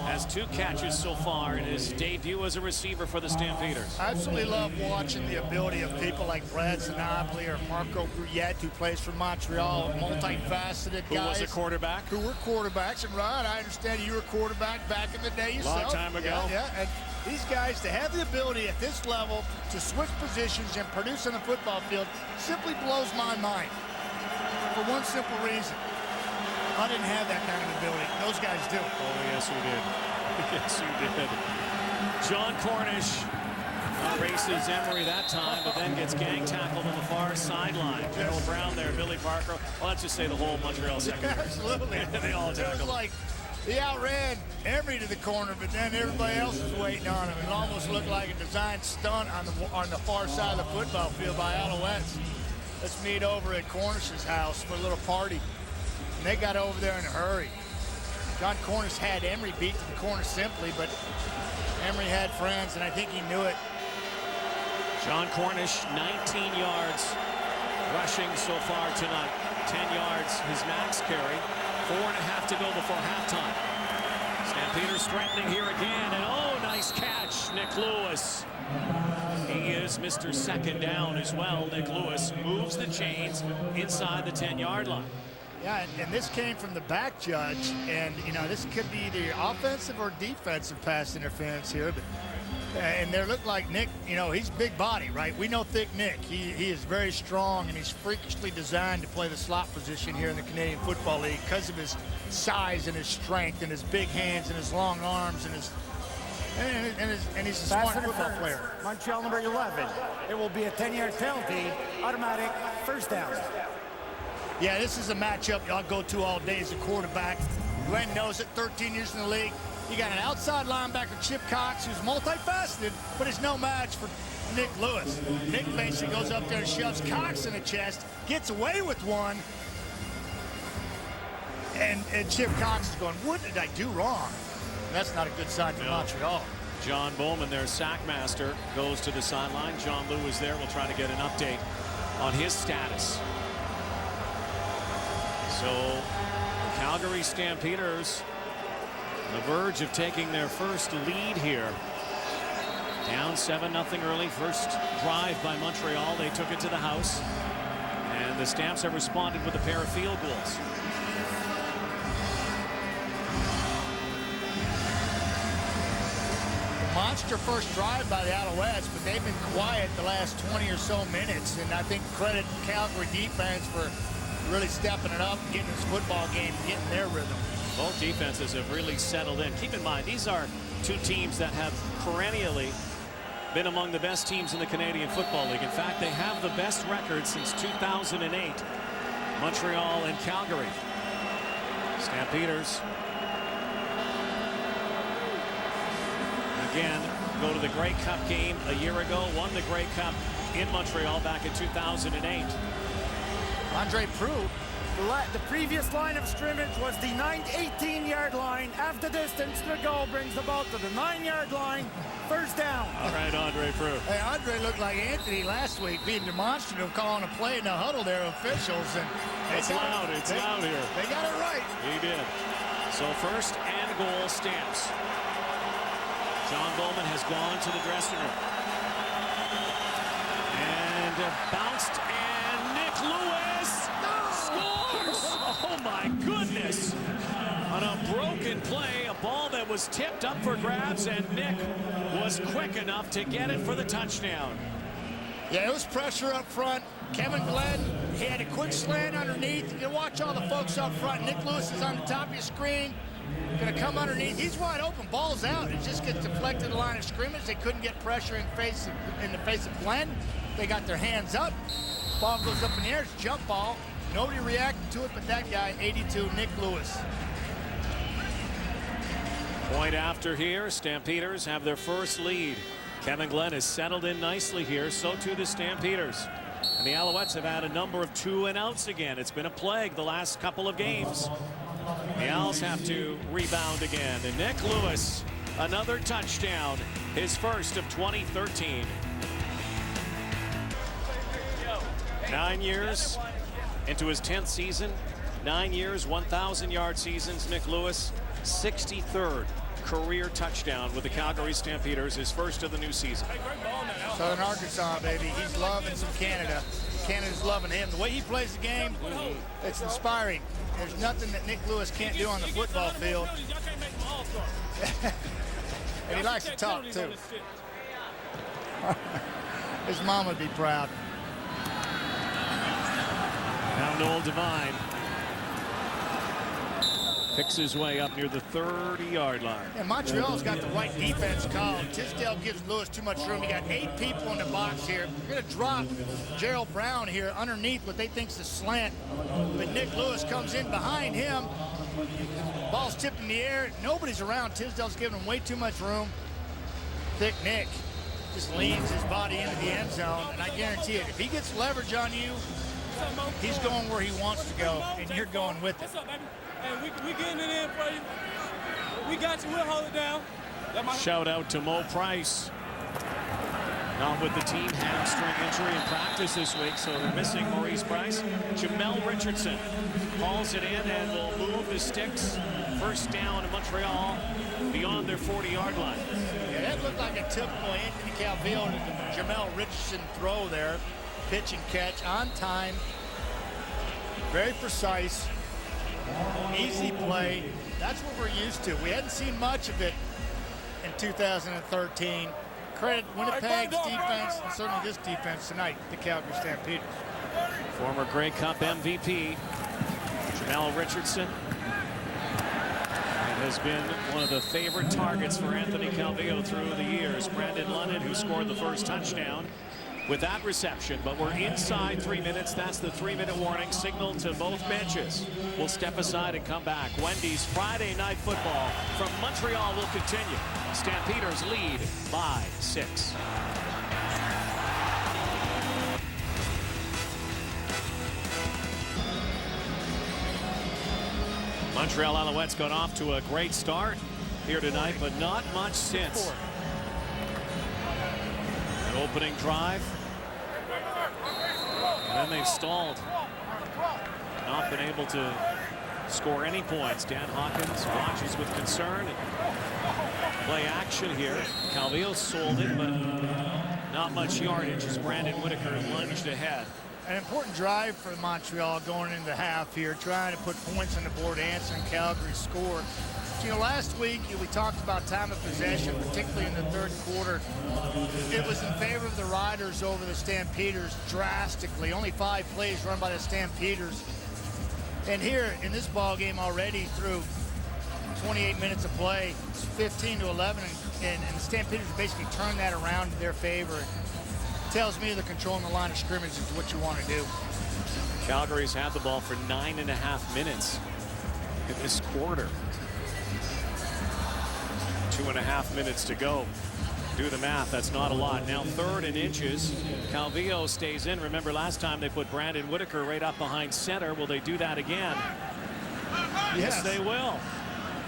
has 2 catches so far in his debut as a receiver for the Stampeders. I absolutely love watching the ability of people like Brad Sinopoli or Marco Bruyette, who plays for Montreal, multifaceted Who guys. was a quarterback? Who were quarterbacks. And Rod, I understand you were a quarterback back in the day yourself. Long time ago. Yeah. And these guys, to have the ability at this level to switch positions and produce on the football field simply blows my mind. For one simple reason. I didn't have that kind of ability. Those guys do. Oh, yes, you did. Yes, you did. John Cornish races Emery that time, but then gets gang tackled on the far sideline. General Brown there, Billy Parker. Well, let's just say the whole Montreal secondary. Absolutely. They all It tackled. was like he outran Emery to the corner, but then everybody else was waiting on him. It almost looked like a designed stunt on the far side of the football field by Alouettes. Let's meet over at Cornish's house for a little party. And they got over there in a hurry. John Cornish had Emery beat to the corner simply, but Emery had friends, and I think he knew it. John Cornish, 19 yards rushing so far tonight. 10 yards his max carry. 4.5 to go before halftime. Stampeders threatening here again, and oh, nice catch, Nick Lewis. He is Mr. Second Down as well. Nick Lewis moves the chains inside the 10-yard line. Yeah, and this came from the back judge, and you know this could be either offensive or defensive pass interference here. But and there looked like Nick, you know, he's big body, right? We know Thick Nick. He is very strong, and he's freakishly designed to play the slot position here in the Canadian Football League because of his size and his strength and his big hands and his long arms and he's a smart football player. Montreal number 11. It will be a 10-yard penalty, automatic first down. Yeah, this is a matchup I'll go to all day as a quarterback. Glenn knows it, 13 years in the league. You got an outside linebacker, Chip Cox, who's multifaceted, but is no match for Nick Lewis. Nick basically goes up there and shoves Cox in the chest, gets away with one, and Chip Cox is going, what did I do wrong? And that's not a good sign for Montreal. John Bowman, their sack master, goes to the sideline. John Lou is there. We'll try to get an update on his status. So the Calgary Stampeders on the verge of taking their first lead here. Down 7-0 early. First drive by Montreal. They took it to the house. And the Stamps have responded with a pair of field goals. Monster first drive by the Alouettes, but they've been quiet the last 20 or so minutes. And I think credit Calgary defense for really stepping it up, getting this football game, getting their rhythm. Both defenses have really settled in. Keep in mind, these are two teams that have perennially been among the best teams in the Canadian Football League. In fact, they have the best record since 2008. Montreal and Calgary. Stampeders again go to the Grey Cup game a year ago, won the Grey Cup in Montreal back in 2008. Andre Proulx. The previous line of scrimmage was the 18-yard line. Half the distance to go brings the ball to the 9-yard line. First down. All right, Andre Proulx. Hey, Andre looked like Anthony last week, being demonstrative, calling a play in the huddle there, officials. And It's loud here. They got it right. He did. So first and goal, Stamps. John Bowman has gone to the dressing room. And bounced, and Nick Lewis scores! Oh my goodness! On a broken play, a ball that was tipped up for grabs, and Nick was quick enough to get it for the touchdown. Yeah, it was pressure up front. Kevin Glenn, he had a quick slant underneath. You watch all the folks up front. Nick Lewis is on the top of your screen. Going to come underneath. He's wide open. Ball's out. It just gets deflected to the line of scrimmage. They couldn't get pressure in the face of Glenn. They got their hands up. Ball goes up in the air. It's a jump ball. Nobody reacted to it but that guy, 82, Nick Lewis. Point after here, Stampeders have their first lead. Kevin Glenn has settled in nicely here, so too the Stampeders. And the Alouettes have had a number of 2-and-outs again. It's been a plague the last couple of games. The Owls have to rebound again. And Nick Lewis, another touchdown, his first of 2013. 9 years into his 10th season. 9 years, 1,000-yard seasons. Nick Lewis, 63rd career touchdown with the Calgary Stampeders, his first of the new season. Southern Arkansas, baby. He's loving some Canada. Canada's loving him. The way he plays the game, it's inspiring. There's nothing that Nick Lewis can't do on the football field. And he likes to talk, too. His mom would be proud. Now Noel Devine picks his way up near the 30-yard line. And Montreal's got the right defense called. Tisdale gives Lewis too much room. You got 8 people in the box here. You're going to drop Gerald Brown here underneath what they think's the slant. But Nick Lewis comes in behind him. Ball's tipped in the air. Nobody's around. Tisdale's giving him way too much room. Thick Nick just leans his body into the end zone. And I guarantee it, if he gets leverage on you, he's going where he wants to go, and you're going with it. What's up, baby? Hey, we getting it in for you. We got you. We'll hold it down. Shout out to Mo Price. Not with the team, hamstring injury in practice this week, so they're missing Maurice Price. Jamel Richardson hauls it in and will move the sticks. First down in Montreal beyond their 40-yard line. Yeah, that looked like a typical Anthony Calvillo to Jamel Richardson throw there. Pitch and catch on time. Very precise. Easy play. That's what we're used to. We hadn't seen much of it in 2013. Credit Winnipeg's defense and certainly this defense tonight, the Calgary Stampeders. Former Grey Cup MVP Jamel Richardson has been one of the favorite targets for Anthony Calvillo through the years. Brandon London, who scored the first touchdown with that reception, but we're inside 3 minutes. That's the 3-minute warning signal to both benches. We'll step aside and come back. Wendy's Friday Night Football from Montreal will continue. Stampeders lead by 6. Montreal Alouettes got off to a great start here tonight, but not much since. An opening drive, and then they've stalled. Not been able to score any points. Dan Hawkins watches with concern. Play action here. Calvillo sold it, but not much yardage as Brandon Whitaker lunged ahead. An important drive for Montreal going into the half here, trying to put points on the board, answering Calgary's score. You know, last week we talked about time of possession, particularly in the third quarter. It was in favor of the Riders over the Stampeders drastically. Only 5 plays run by the Stampeders. And here in this ball game already through 28 minutes of play, it's 15-11, and the Stampeders basically turned that around in their favor. It tells me they're controlling the line of scrimmage is what you want to do. Calgary's had the ball for 9.5 minutes in this quarter. 2.5 minutes to go. Do the math, that's not a lot. Now 3rd and inches. Calvillo stays in. Remember last time they put Brandon Whitaker right up behind center. Will they do that again? Yes, they will.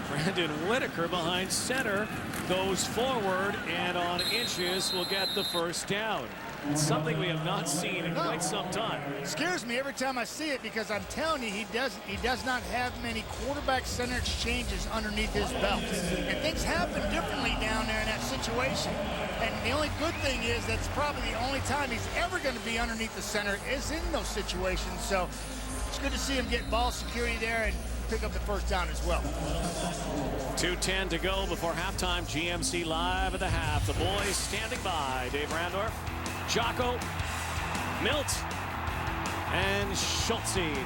Brandon Whitaker behind center goes forward and on inches will get the first down. It's something we have not seen in quite some time. It scares me every time I see it because I'm telling you, he does not have many quarterback center exchanges underneath his belt. And things happen differently down there in that situation. And the only good thing is that's probably the only time he's ever going to be underneath the center is in those situations. So it's good to see him get ball security there and pick up the first down as well. 2:10 to go before halftime. GMC live at the half. The boys standing by. Dave Randorf, Jocko, Milt, and Schultze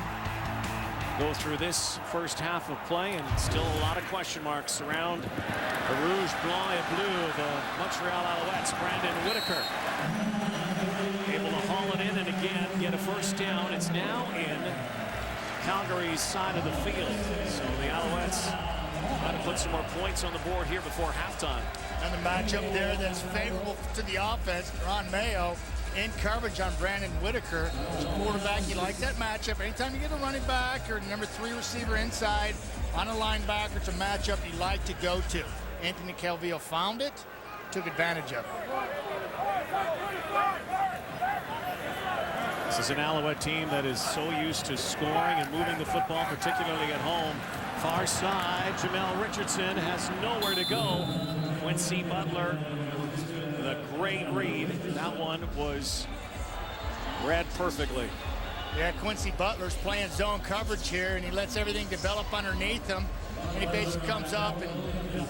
go through this first half of play, and still a lot of question marks around the Rouge, Blanc, and Blue of the Montreal Alouettes. Brandon Whitaker able to haul it in and again get a first down. It's now in Calgary's side of the field. So the Alouettes Trying to put some more points on the board here before halftime. And the matchup there that's favorable to the offense. Ron Mayo in coverage on Brandon Whitaker. As a quarterback, you like that matchup. Anytime you get a running back or number 3 receiver inside on a linebacker, it's a matchup you like to go to. Anthony Calvillo found it, took advantage of it. This is an Alouette team that is so used to scoring and moving the football, particularly at home. Far side, Jamel Richardson has nowhere to go. Quincy Butler, the great read. That one was read perfectly. Yeah, Quincy Butler's playing zone coverage here, and he lets everything develop underneath him. And he basically comes up and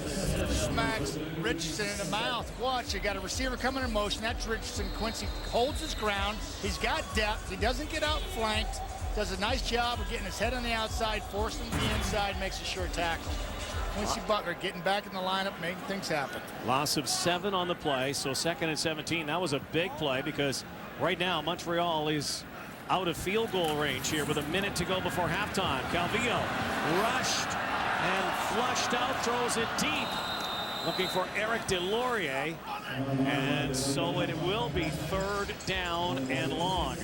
smacks Richardson in the mouth. Watch, you got a receiver coming in motion. That's Richardson. Quincy holds his ground. He's got depth. He doesn't get outflanked. Does a nice job of getting his head on the outside, forcing him to the inside, makes a sure tackle. Quincy Butler getting back in the lineup, making things happen. Loss of 7 on the play, so 2nd and 17. That was a big play because right now Montreal is out of field goal range here with a minute to go before halftime. Calvillo rushed and flushed out, throws it deep, looking for Eric Deslauriers, and so it will be 3rd down and long.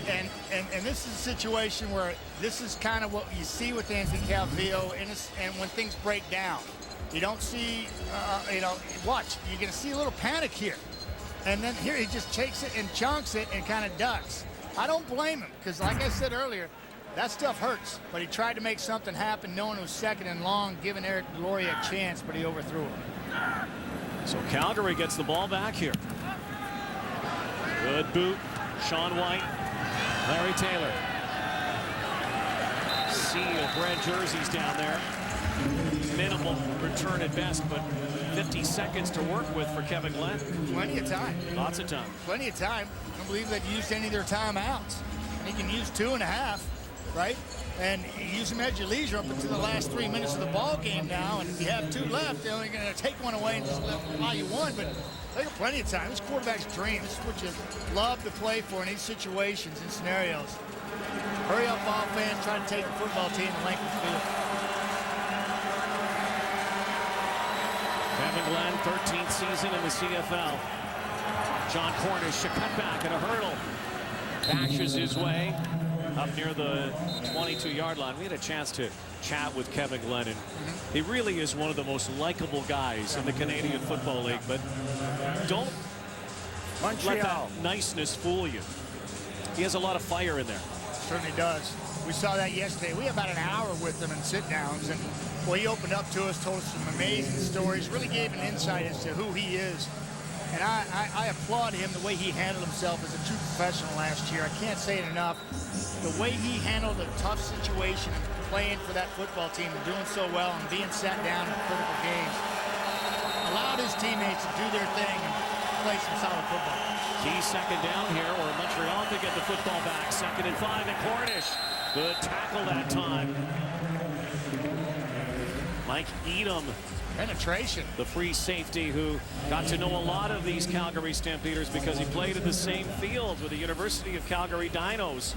And this is a situation where this is kind of what you see with Anthony Calvillo, and when things break down, you don't see, watch, you're going to see a little panic here, and then here he just takes it and chunks it and kind of ducks. I don't blame him because, like I said earlier, that stuff hurts, but he tried to make something happen knowing it was 2nd and long, giving Eric Deslauriers a chance, but he overthrew him. So Calgary gets the ball back here. Good boot. Sean White, Larry Taylor. Sea of red jerseys down there. Minimal return at best, but 50 seconds to work with for Kevin Glenn. Plenty of time. Lots of time. Plenty of time. I don't believe they've used any of their timeouts. He can use 2.5, right? And you use them at your leisure up until the last 3 minutes of the ball game now. And if you have 2 left, they're only going to take 1 away and just allow you 1. But they got plenty of time. This quarterback's dream. This is what you love to play for in these situations and scenarios. Hurry up offense, try to take the football team the length of the field. Kevin Glenn, 13th season in the CFL. John Cornish, a cutback and a hurdle. Bashes his way up near the 22-yard line. We had a chance to chat with Kevin Glenn, and he really is one of the most likable guys in the Canadian Football League, but don't let that niceness fool you. He has a lot of fire in there. Certainly does. We saw that yesterday. We had about an hour with him in sit-downs, and well, he opened up to us, told us some amazing stories, really gave an insight as to who he is. And I applaud him the way he handled himself as a true professional last year. I can't say it enough. The way he handled a tough situation and playing for that football team and doing so well and being sat down in critical games allowed his teammates to do their thing and play some solid football. Key 2nd down here, or Montreal to get the football back. 2nd and 5, and Cornish. Good tackle that time. Mike Edom, penetration. The free safety who got to know a lot of these Calgary Stampeders because he played in the same field with the University of Calgary Dinos.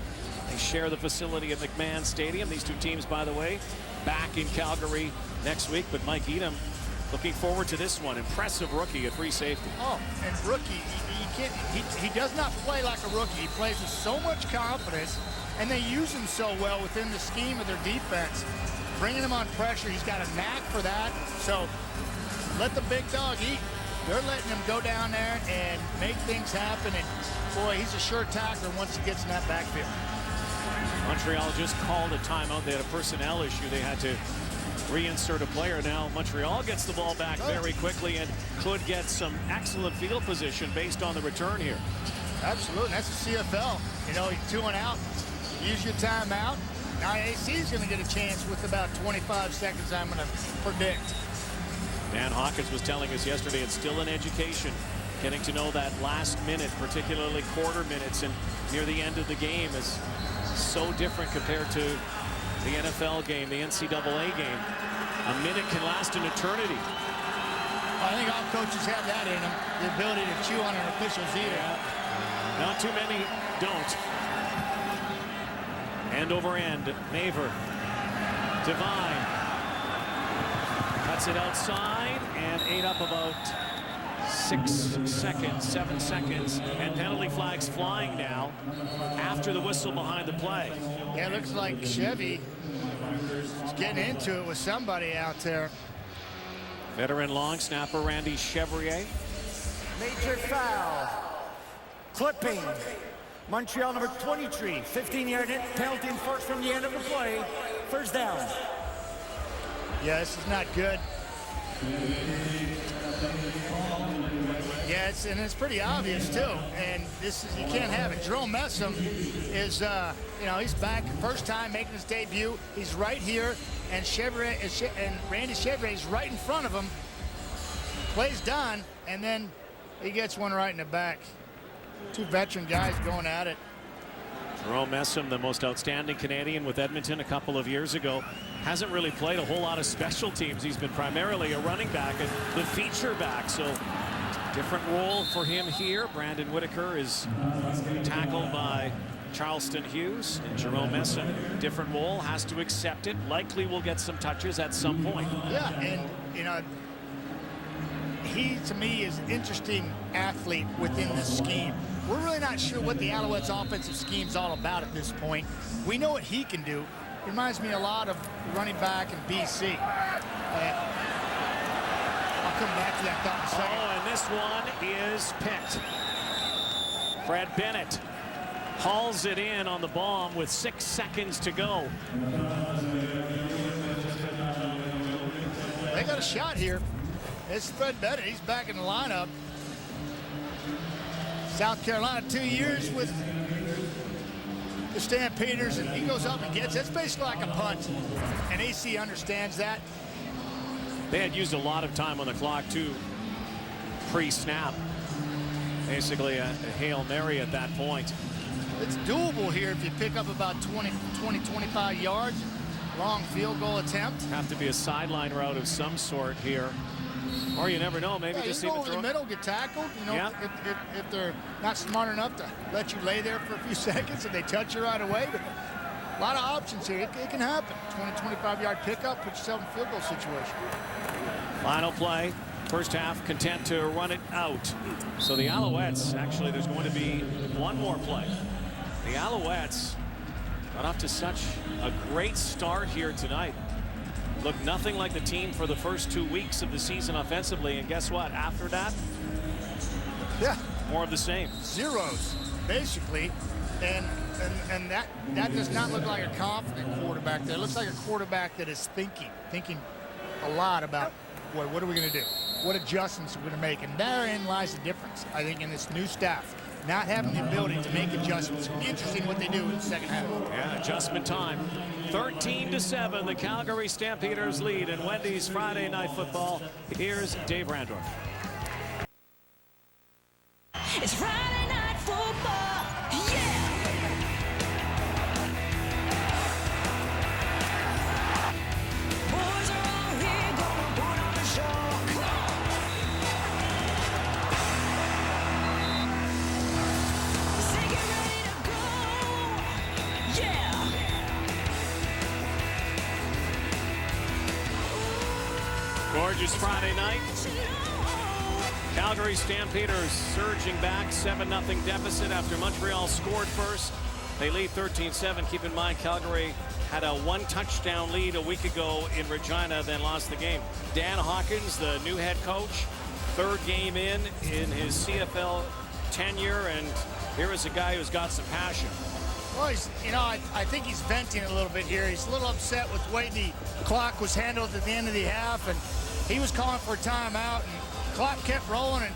They share the facility at McMahon Stadium. These two teams, by the way, back in Calgary next week. But Mike Edom looking forward to this one. Impressive rookie at free safety. Oh, and rookie, he does not play like a rookie. He plays with so much confidence, and they use him so well within the scheme of their defense. Bringing him on pressure, he's got a knack for that. So let the big dog eat. They're letting him go down there and make things happen. And boy, he's a sure tackler once he gets in that backfield. Montreal just called a timeout. They had a personnel issue. They had to reinsert a player. Now Montreal gets the ball back very quickly and could get some excellent field position based on the return here. Absolutely. That's a CFL. You know, 2 and out. Use your timeout. Now AC is going to get a chance with about 25 seconds, I'm going to predict. Dan Hawkins was telling us yesterday it's still an education, getting to know that last minute, particularly quarter minutes and near the end of the game, is so different compared to the NFL game, the NCAA game. A minute can last an eternity. I think all coaches have that in them, the ability to chew on an official's ear. Yeah. Not too many don't. End over end, Maver, Divine, Gets it outside and ate up about 6 seconds, 7 seconds, and penalty flags flying now after the whistle behind the play. Yeah, it looks like Chevy is getting into it with somebody out there. Veteran long snapper Randy Chevrier. Major foul. Clipping. Montreal number 23. 15-yard penalty enforced from the end of the play. First down. Yeah, this is not good. Yeah, it's pretty obvious too. And this is, you can't have it. Jerome Messam is, you know, he's back first time making his debut. He's right here, and Randy Chevrier is right in front of him. Play's done, and then he gets one right in the back. Two veteran guys going at it. Jerome Messam, the most outstanding Canadian with Edmonton a couple of years ago, hasn't really played a whole lot of special teams. He's been primarily a running back and the feature back, so different role for him here. Brandon Whitaker is tackled by Charleston Hughes, and Jerome Messam, different role, has to accept it. Likely will get some touches at some point. Yeah, and you know, he to me is an interesting athlete within this scheme. We're really not sure what the Alouettes offensive scheme is all about at this point. We know what he can do. It reminds me a lot of running back in BC. I'll come back to that thought in a second. Oh, and this one is picked. Fred Bennett hauls it in on the bomb with 6 seconds to go. They got a shot here. This is Fred Bennett. He's back in the lineup. South Carolina, 2 years with the Stampeders, and he goes up and gets it. It's basically like a punt, and AC understands that. They had used a lot of time on the clock too pre-snap. Basically a Hail Mary at that point. It's doable here if you pick up about 20, 25 yards. Long field goal attempt. Have to be a sideline route of some sort here. Or you never know, maybe just you even go over throw the middle, get tackled. You know, yeah. if they're not smart enough to let you lay there for a few seconds and they touch you right away. But a lot of options here. It can happen. 20, 25-yard pickup, put yourself in a field goal situation. Final play. First half, content to run it out. So the Alouettes, actually, there's going to be one more play. The Alouettes got off to such a great start here tonight. Looked nothing like the team for the first 2 weeks of the season offensively, and guess what? After that, yeah, more of the same. Zeros, basically, and that does not look like a confident quarterback. There, it looks like a quarterback that is thinking a lot about what are we going to do, what adjustments we're going to make, and therein lies the difference. I think in this new staff, not having the ability to make adjustments. It'll be interesting what they do in the second half. Yeah, adjustment time. 13-7, the Calgary Stampeders lead in Wendy's Friday Night Football. Here's Dave Randorf. It's Friday Night Football, yeah! Boys are all here, gonna put on a show. Come on! Say get ready to go, yeah! Gorgeous Friday night. Calgary Stampeders surging back, 7-0 deficit after Montreal scored first. They lead 13-7. Keep in mind, Calgary had a 1-touchdown lead a week ago in Regina, then lost the game. Dan Hawkins, the new head coach, third game in his CFL tenure, and here is a guy who's got some passion. Well, I think he's venting a little bit here. He's a little upset with the way the clock was handled at the end of the half, and he was calling for a timeout, and the clock kept rolling, and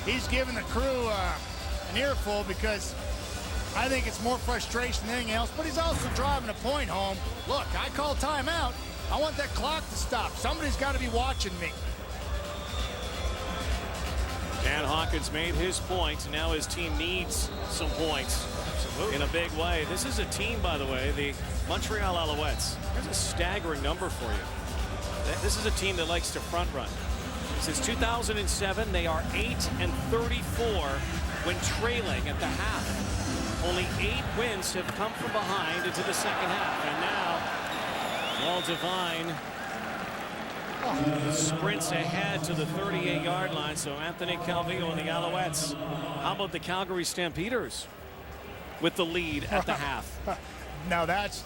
he's giving the crew an earful because I think it's more frustration than anything else, but he's also driving a point home. Look, I call timeout. I want that clock to stop. Somebody's got to be watching me. Dan Hawkins made his point, and now his team needs some points. Absolutely. In a big way. This is a team, by the way, the Montreal Alouettes. Here's a staggering number for you. This is a team that likes to front run. Since 2007, they are 8-34 when trailing at the half. Only 8 wins have come from behind into the second half, and now Walt Devine sprints ahead to the 38-yard line. So Anthony Calvillo and the Alouettes. How about the Calgary Stampeders with the lead at the half? Now that's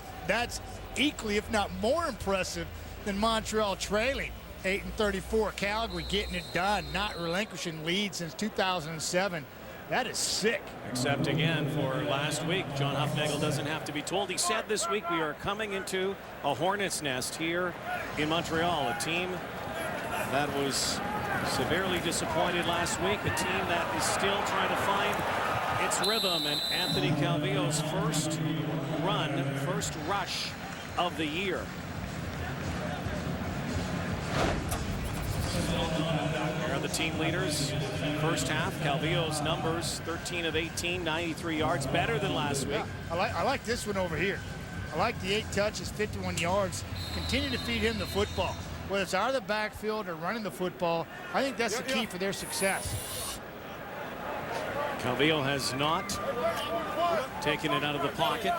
equally, if not more impressive than Montreal trailing 8-34. Calgary getting it done, not relinquishing lead since 2007. That is sick. Except again for last week, John Hufnagel doesn't have to be told. He said this week we are coming into a hornet's nest here in Montreal, a team that was severely disappointed last week, a team that is still trying to find its rhythm. And Anthony Calvillo's first rush of the year. There are the team leaders. First half, Calvillo's numbers, 13 of 18, 93 yards, better than last week. Yeah, I like this one over here. I like the 8 touches, 51 yards. Continue to feed him the football. Whether it's out of the backfield or running the football, I think that's the key for their success. Calvillo has not taken it out of the pocket.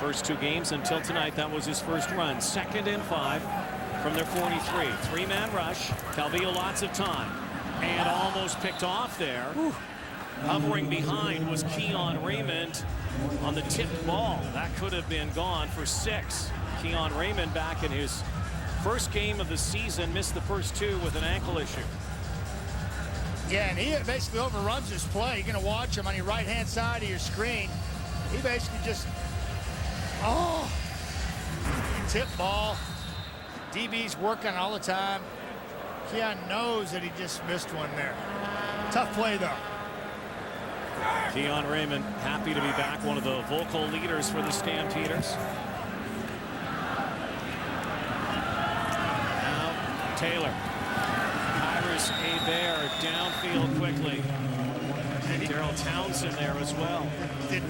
First 2 games until tonight, that was his first run. 2nd and 5 from their 43. 3-man rush. Calvillo lots of time. And almost picked off there. Hovering behind was Keon Raymond on the tipped ball. That could have been gone for 6. Keon Raymond back in his first game of the season, missed the first 2 with an ankle issue. Yeah, and he basically overruns his play. You're going to watch him on your right-hand side of your screen. He basically just, tip ball. DB's working all the time. Keon knows that he just missed one there. Tough play, though. Keon Raymond happy to be back, one of the vocal leaders for the Stampeders. Now Taylor. Iris Hebert downfield quickly. And Daryl Townsend there as well. Did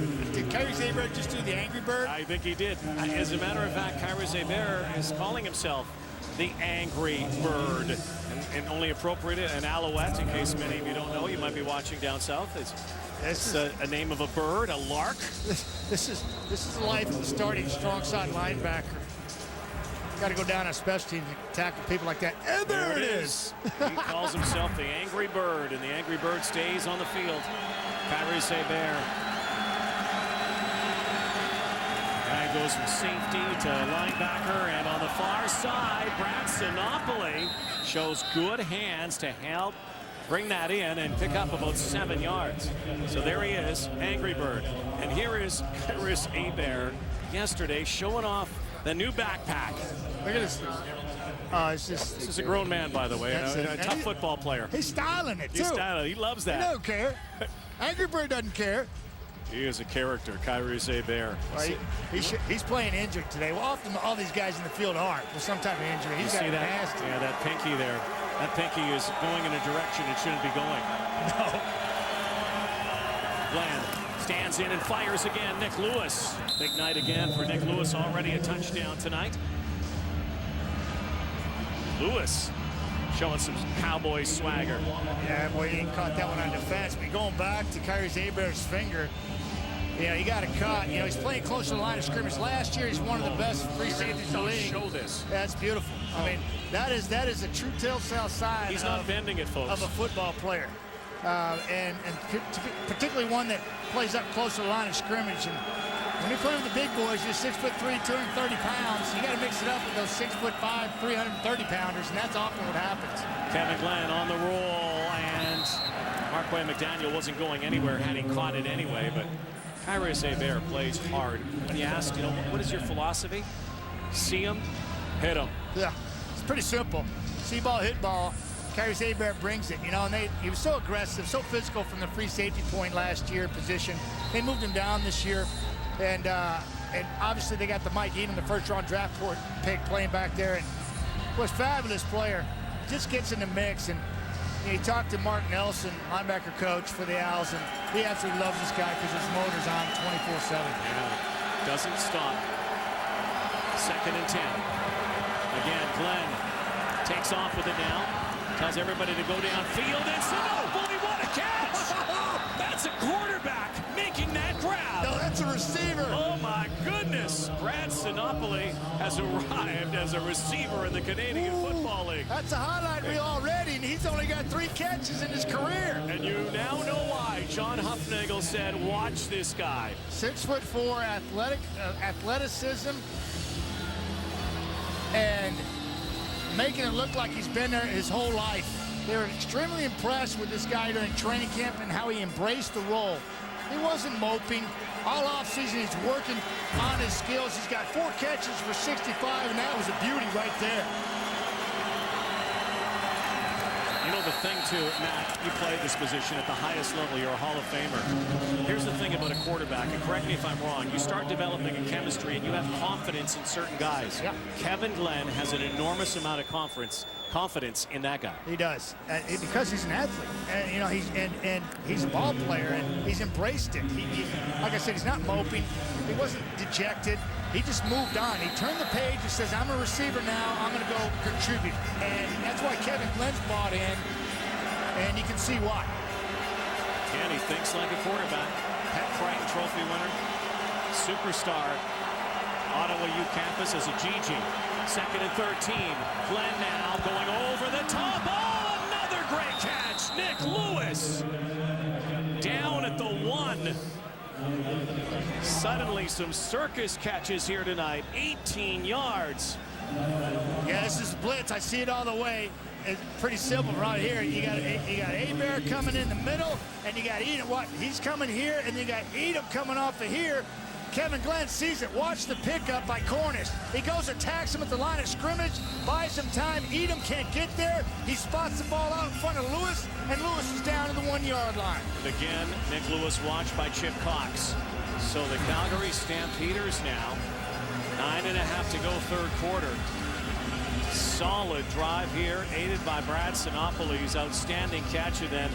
Kyrus Hebert just do the Angry Bird? I think he did. As a matter of fact, Kyrus Hebert is calling himself the Angry Bird. And only appropriate an Alouette, in case many of you don't know. You might be watching down south. It's a name of a bird, a lark. This is the life of a starting strong side linebacker. Got to go down on special teams and tackle people like that. And there it is. He calls himself the Angry Bird, and the Angry Bird stays on the field. Kyrus Hebert. Guy goes from safety to linebacker, and on the far side, Brad Sinopoli shows good hands to help bring that in and pick up about 7 yards. So there he is, Angry Bird. And here is Kyrus Hebert yesterday showing off the new backpack. Look at this. This is a grown man, by the way, a tough football player. He's styling it, too. He's styling it. He loves that. He don't care. Angry Bird doesn't care. He is a character, Kyrus Hebert. Well, he's playing injured today. Well, often all these guys in the field are with some type of injury. He's got see that? nasty. Yeah, that pinky there. That pinky is going in a direction it shouldn't be going. No. Bland stands in and fires again. Nick Lewis. Big night again for Nick Lewis. Already a touchdown tonight. Lewis showing some Cowboy swagger. Yeah, boy, he caught that one on defense. But going back to Kyrus Hebert's finger, he got a cut. He's playing close to the line of scrimmage. Last year, he's one of the best free safeties in the league. Show this. That's beautiful. I mean, that is a true telltale sign. He's not bending it, folks. Of a football player, and particularly one that plays up close to the line of scrimmage. And when you're playing with the big boys, you're 6'3", 230 pounds. You got to mix it up with those 6'5", 330 pounders, and that's often what happens. Kevin Glenn on the roll, and Marquay McDaniel wasn't going anywhere had he caught it anyway, but Kyrus Hebert plays hard. When you ask, what is your philosophy? See him, hit him. Yeah, it's pretty simple. See ball, hit ball. Kyrus Hebert brings it, and he was so aggressive, so physical from the free safety point last year position. They moved him down this year, and obviously they got the Mike Eden, the first-round draft pick, playing back there, and was a fabulous player. Just gets in the mix, and he talked to Mark Nelson, linebacker coach for the Owls, and he absolutely loves this guy because his motor's on 24/7. Yeah, doesn't stop. 2nd and 10. Again, Glenn takes off with it now. Tells everybody to go downfield, and Sinopoli, what a catch! That's a quarterback making that grab. No, that's a receiver. Oh, my goodness. Lewis. Brad Sinopoli has arrived as a receiver in the Canadian Football League. That's a highlight reel already, and he's only got 3 catches in his career. And you now know why John Huffnagel said, watch this guy. 6'4", athleticism, and making it look like he's been there his whole life. They were extremely impressed with this guy during training camp and how he embraced the role. He wasn't moping. All offseason, he's working on his skills. He's got 4 catches for 65, and that was a beauty right there. You know the thing, too, Matt, you played this position at the highest level. You're a Hall of Famer. Here's the thing about a quarterback, and correct me if I'm wrong, you start developing a chemistry and you have confidence in certain guys. Yeah. Kevin Glenn has an enormous amount of confidence in that guy. He does, because he's an athlete, and you know he's a ball player, and he's embraced it. Like I said, he's not moping. He wasn't dejected. He just moved on. He turned the page and says, "I'm a receiver now. I'm going to go contribute," and that's why Kevin Glenn's bought in, and you can see why. And he thinks like a quarterback. Pat Crichton Trophy winner, superstar, Ottawa U campus as a GG. 2nd and 13. Glenn now going over the top. Oh, another great catch. Nick Lewis down at the 1. Suddenly some circus catches here tonight. 18 yards. Yeah, this is blitz. I see it all the way. It's pretty simple right here. You got Hebert coming in the middle, and you got Edom. What? He's coming here, and you got Edom coming off of here. Kevin Glenn sees it. Watch the pickup by Cornish. He goes, attacks him at the line of scrimmage, buys some time. Edom can't get there. He spots the ball out in front of Lewis, and Lewis is down to the 1-yard line. And again, Nick Lewis watched by Chip Cox. So the Calgary Stampeders now, 9.5 to go, 3rd quarter. Solid drive here, aided by Brad Sinopoli's outstanding catch, and then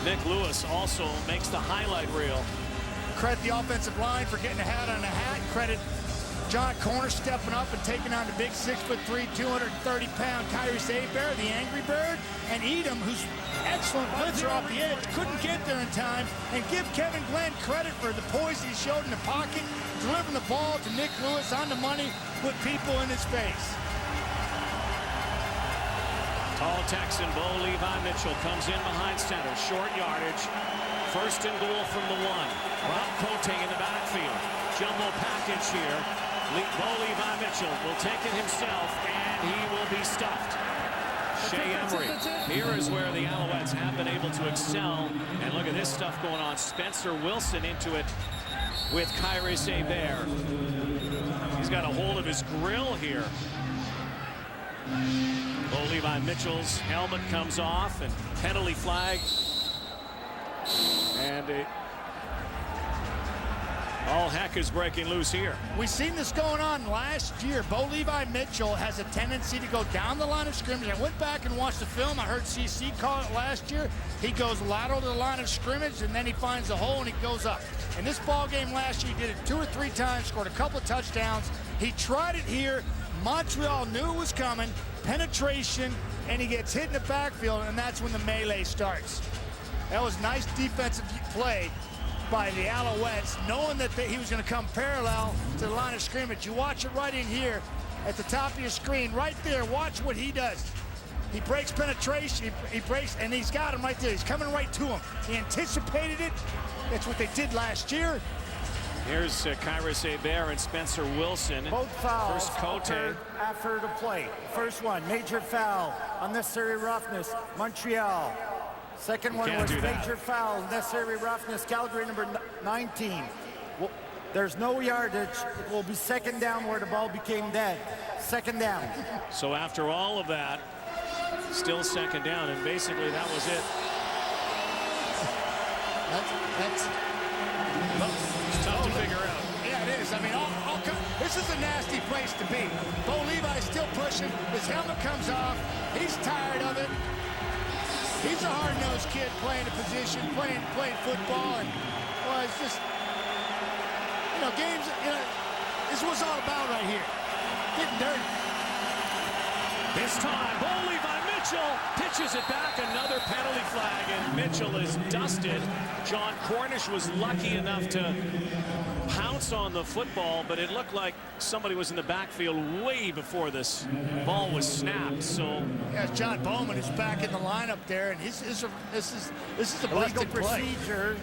Nick Lewis also makes the highlight reel. Credit the offensive line for getting a hat on a hat. Credit John Cornish stepping up and taking on the big 6'3", 230-pound Kyrie Hebert, the Angry Bird, and Edom, who's excellent blitzer off the edge, couldn't get there in time. And give Kevin Glenn credit for the poise he showed in the pocket, delivering the ball to Nick Lewis on the money with people in his face. Tall Texan Bo Levi Mitchell comes in behind center, short yardage. 1st and goal from the 1. Rob Cote in the backfield. Jumbo package here. Bo Levi Mitchell will take it himself, and he will be stuffed. Shea Emery. Here is where the Alouettes have been able to excel. And look at this stuff going on. Spencer Wilson into it with Kyrie Hebert. He's got a hold of his grill here. Bo Levi Mitchell's helmet comes off, and penalty flag. And all heck is breaking loose here. We've seen this going on last year. Bo Levi Mitchell has a tendency to go down the line of scrimmage. I went back and watched the film. I heard CC call it last year. He goes lateral to the line of scrimmage, and then he finds a hole and he goes up. In this ball game last year, he did it 2 or 3 times, scored a couple of touchdowns. He tried it here. Montreal knew it was coming. Penetration, and he gets hit in the backfield, and that's when the melee starts. That was nice defensive play by the Alouettes, knowing that he was going to come parallel to the line of scrimmage. You watch it right in here at the top of your screen, right there. Watch what he does. He breaks penetration, he breaks, and he's got him right there. He's coming right to him. He anticipated it. That's what they did last year. Here's Kyrie Hebert and Spencer Wilson. Both fouls First Cote. after the play. First one, major foul, unnecessary roughness, Montreal. Second one was major foul, unnecessary roughness, Calgary number 19. Well, there's no yardage. It will be 2nd down where the ball became dead. 2nd down. So after all of that, still 2nd down, and basically that was it. It's tough to figure out. Yeah, it is. I mean, this is a nasty place to be. Bo Levi's still pushing. His helmet comes off. He's tired of it. He's a hard-nosed kid playing a position, playing football, and well, it's just, you know, games. You know, this is what it's all about right here. Getting dirty. This time, Bo Levi Mitchell Mitchell pitches it back, another penalty flag, and Mitchell is dusted. John Cornish was lucky enough to pounce on the football, but it looked like somebody was in the backfield way before this ball was snapped. So yeah, John Bowman is back in the lineup there, and this is a Illegal busted play. procedure.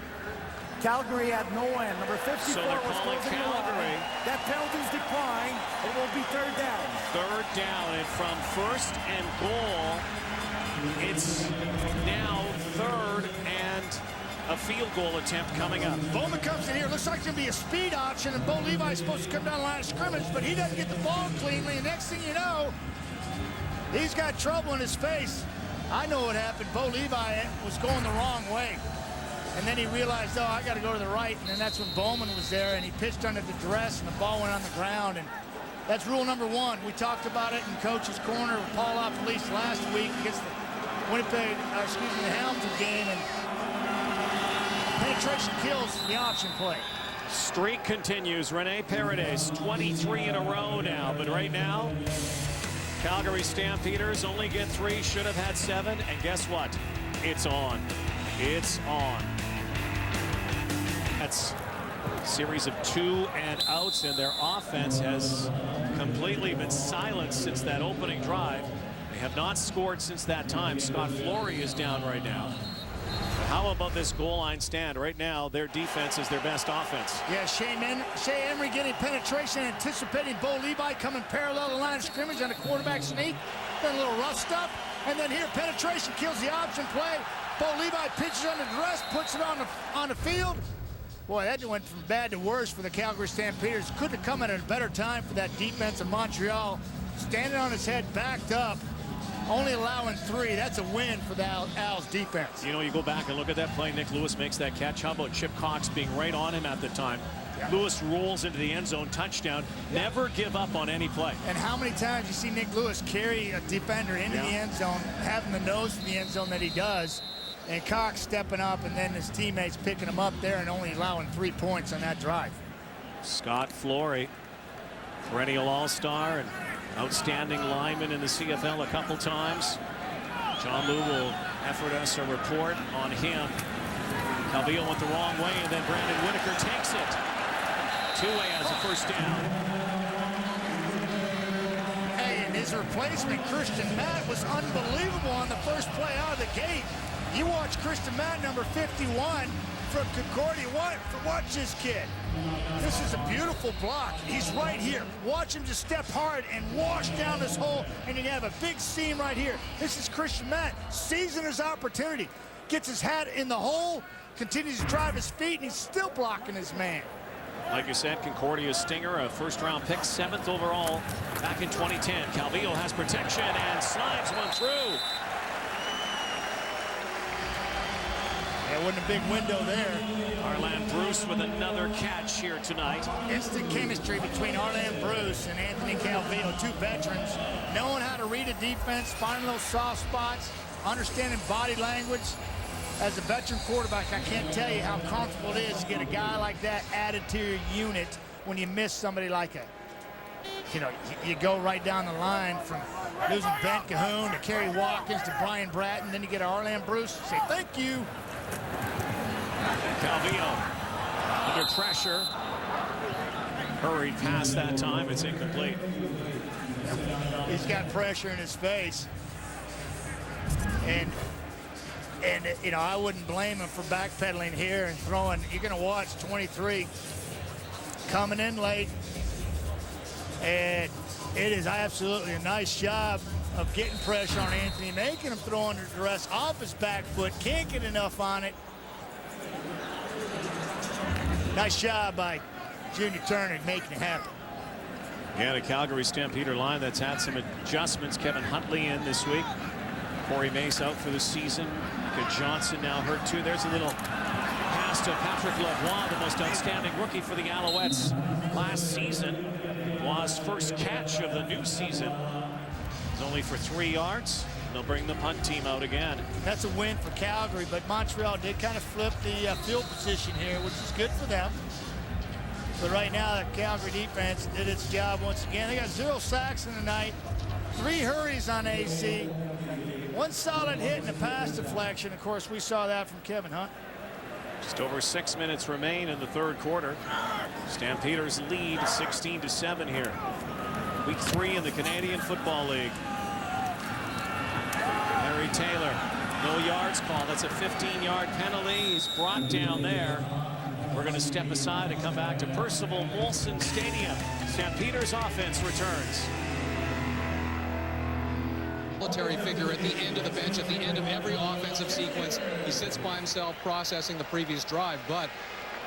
Calgary had no end. Number 54 So they're was calling closing the Calgary. line. That penalty's declined. It will be third down. Third down, and from first and goal, it's now third and a field goal attempt coming up. Bowman comes in here. Looks like it's going to be a speed option, and Bo Levi's supposed to come down the line of scrimmage, but he doesn't get the ball cleanly. And next thing you know, he's got trouble in his face. I know what happened. Bo Levi was going the wrong way. And then he realized, oh, I got to go to the right. And then that's when Bowman was there, and he pitched under the dress, and the ball went on the ground. And that's rule number one. We talked about it in Coach's Corner with Paul Opolice last week against the the Hamilton game. And penetration kills the option play. Streak continues. Rene Paredes, 23 in a row now. But right now, Calgary Stampeders only get 3, should have had 7. And guess what? It's on. It's on. That's a series of 2 and outs, and their offense has completely been silenced since that opening drive. They have not scored since that time. Scott Flory is down right now. But how about this goal line stand? Right now, their defense is their best offense. Yeah, Shea Emery getting penetration, anticipating Bo Levi coming parallel to the line of scrimmage on a quarterback sneak. Then a little rough stuff. And then here, penetration kills the option play. Bo Levi pitches under duress, puts it on the field. Boy, that went from bad to worse for the Calgary Stampeders. Couldn't have come at a better time for that defense of Montreal. Standing on his head, backed up, only allowing 3. That's a win for the Owls defense. You know, you go back and look at that play. Nick Lewis makes that catch. How about Chip Cox being right on him at the time? Yeah. Lewis rolls into the end zone, touchdown. Yeah. Never give up on any play. And how many times you see Nick Lewis carry a defender into the end zone, having the nose in the end zone that he does, and Cox stepping up, and then his teammates picking him up there and only allowing 3 points on that drive. Scott Flory, perennial all-star and outstanding lineman in the CFL a couple times. John Lou will effort us a report on him. Calvillo went the wrong way, and then Brandon Whitaker takes it. Two-way as a first down. Hey, and his replacement, Christian Matt, was unbelievable on the first play out of the gate. You watch Christian Matt, number 51 from Concordia. Watch this kid. This is a beautiful block. He's right here. Watch him just step hard and wash down this hole, and you have a big seam right here. This is Christian Matt seizing his opportunity. Gets his hat in the hole, continues to drive his feet, and he's still blocking his man. Like you said, Concordia Stinger, a first-round pick, 7th overall back in 2010. Calvillo has protection and slides one through. Yeah, wasn't a big window there. Arland Bruce with another catch here tonight. Instant chemistry between Arland Bruce and Anthony Calvillo, 2 veterans, knowing how to read a defense, finding those soft spots, understanding body language. As a veteran quarterback, I can't tell you how comfortable it is to get a guy like that added to your unit when you miss somebody like a, you go right down the line from losing Ben Cahoon to Kerry Watkins to Brian Bratton, then you get Arland Bruce, say thank you. Calvillo under pressure. Hurried past that time. It's incomplete. He's got pressure in his face. And I wouldn't blame him for backpedaling here and throwing. You're going to watch 23 coming in late. And it is absolutely a nice job of getting pressure on Anthony, making him throw under duress off his back foot. Can't get enough on it. Nice job by Junior Turner making it happen. Yeah, the Calgary Stampeder line that's had some adjustments. Kevin Huntley in this week. Corey Mace out for the season. Micah Johnson now hurt too. There's a little pass to Patrick Lavoie, the most outstanding rookie for the Alouettes last season. Lavoie's first catch of the new season is only for 3 yards. They'll bring the punt team out again. That's a win for Calgary, but Montreal did kind of flip the field position here, which is good for them. But right now, the Calgary defense did its job once again. They got 0 sacks in the night, 3 hurries on AC. One solid hit and a pass deflection. Of course, we saw that from Kevin Hunt. Just over 6 minutes remain in the third quarter. Stampeders lead 16-7 here. Week 3 in the Canadian Football League. Larry Taylor, no yards call. That's a 15-yard penalty. He's brought down there. We're going to step aside and come back to Percival Molson Stadium. Stampeders offense returns. Military figure at the end of the bench, at the end of every offensive sequence. He sits by himself processing the previous drive, but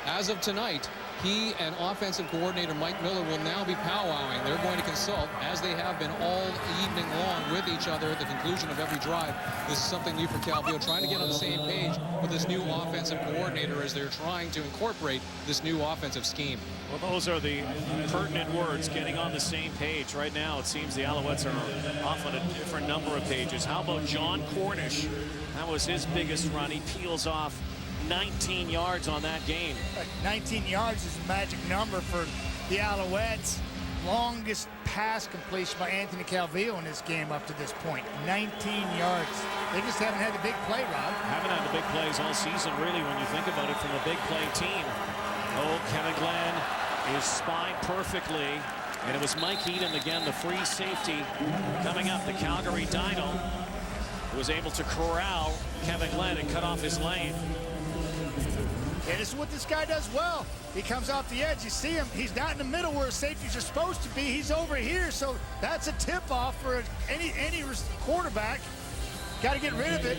as of tonight, he and offensive coordinator Mike Miller will now be powwowing. They're going to consult, as they have been all evening long, with each other at the conclusion of every drive. This is something new for Calvio, trying to get on the same page with this new offensive coordinator as they're trying to incorporate this new offensive scheme. Well, those are the pertinent words, getting on the same page. Right now, it seems the Alouettes are off on a different number of pages. How about John Cornish? That was his biggest run. He peels off 19 yards on that game. 19 yards is a magic number for the Alouettes. Longest pass completion by Anthony Calvillo in this game up to this point. 19 yards. They just haven't had the big play, Rob. Haven't had the big plays all season, really, when you think about it, from a big play team. Oh, Kevin Glenn is spied perfectly. And it was Mike Edom again, the free safety, coming up. The Calgary Dino was able to corral Kevin Glenn and cut off his lane. And this is what this guy does well. He comes off the edge. You see him. He's not in the middle where safeties are supposed to be. He's over here. So that's a tip-off for any quarterback. Got to get rid of it.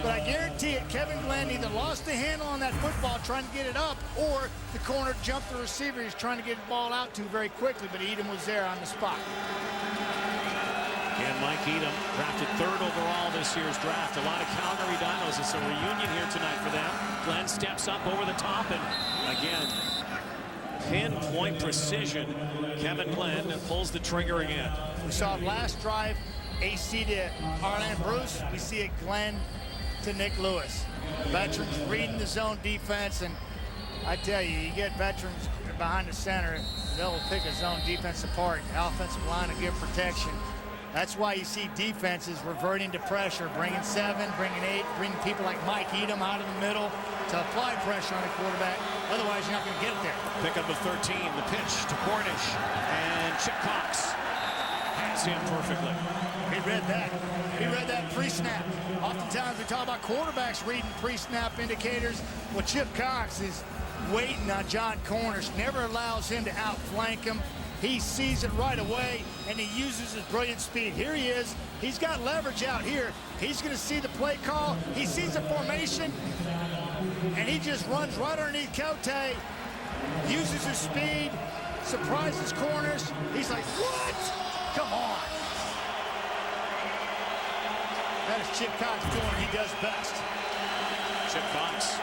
But I guarantee it, Kevin Glenn either lost the handle on that football trying to get it up, or the corner jumped the receiver he's trying to get the ball out to very quickly. But Edom was there on the spot. And Mike Edom, drafted 3rd overall this year's draft. A lot of Calgary Dinos. It's a reunion here tonight for them. Glenn steps up over the top, and again, pinpoint precision. Kevin Glenn pulls the trigger again. We saw it last drive, AC to Arlen Bruce. We see it Glenn to Nick Lewis. Veterans reading the zone defense, and I tell you, you get veterans behind the center, they'll pick a zone defense apart. The offensive line will give protection. That's why you see defenses reverting to pressure, bringing 7, bringing 8, bringing people like Mike Edom out of the middle to apply pressure on the quarterback. Otherwise, you're not going to get it there. Pick up the 13, the pitch to Cornish, and Chip Cox has him perfectly. He read that. He read that pre-snap. Oftentimes we talk about quarterbacks reading pre-snap indicators. Well, Chip Cox is waiting on John Cornish, never allows him to outflank him. He sees it right away, and he uses his brilliant speed. Here he is. He's got leverage out here. He's going to see the play call. He sees the formation, and he just runs right underneath Cote, uses his speed, surprises Cornish. He's like, what? Come on. That is Chip Cox doing what he does best. Chip Cox,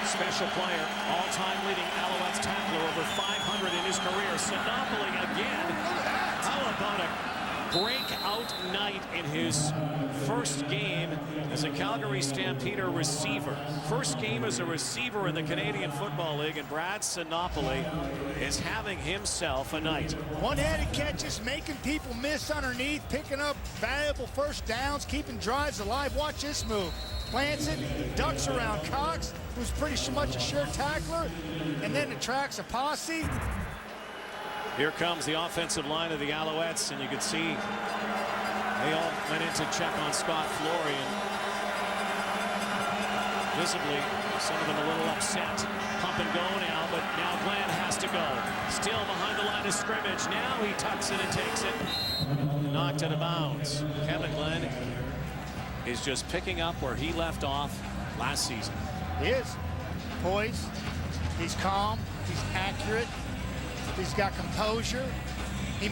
special player, all-time leading Alouettes tackler, over 500 in his career. Sinopoli again. How about a breakout night in his first game as a Calgary Stampeder receiver. First game as a receiver in the Canadian Football League, and Brad Sinopoli is having himself a night. One-handed catches, making people miss underneath, picking up valuable first downs, keeping drives alive. Watch this move. Plants it, ducks around Cox, who's pretty much a sure tackler, and then attracts a posse. Here comes the offensive line of the Alouettes, and you can see they all went in to check on Scott Flory, and visibly some of them a little upset. Pump and go now, but now Glenn has to go. Still behind the line of scrimmage. Now he tucks it and takes it. Knocked out of bounds. Kevin Glenn is just picking up where he left off last season. He is poised. He's calm. He's accurate. He's got composure. He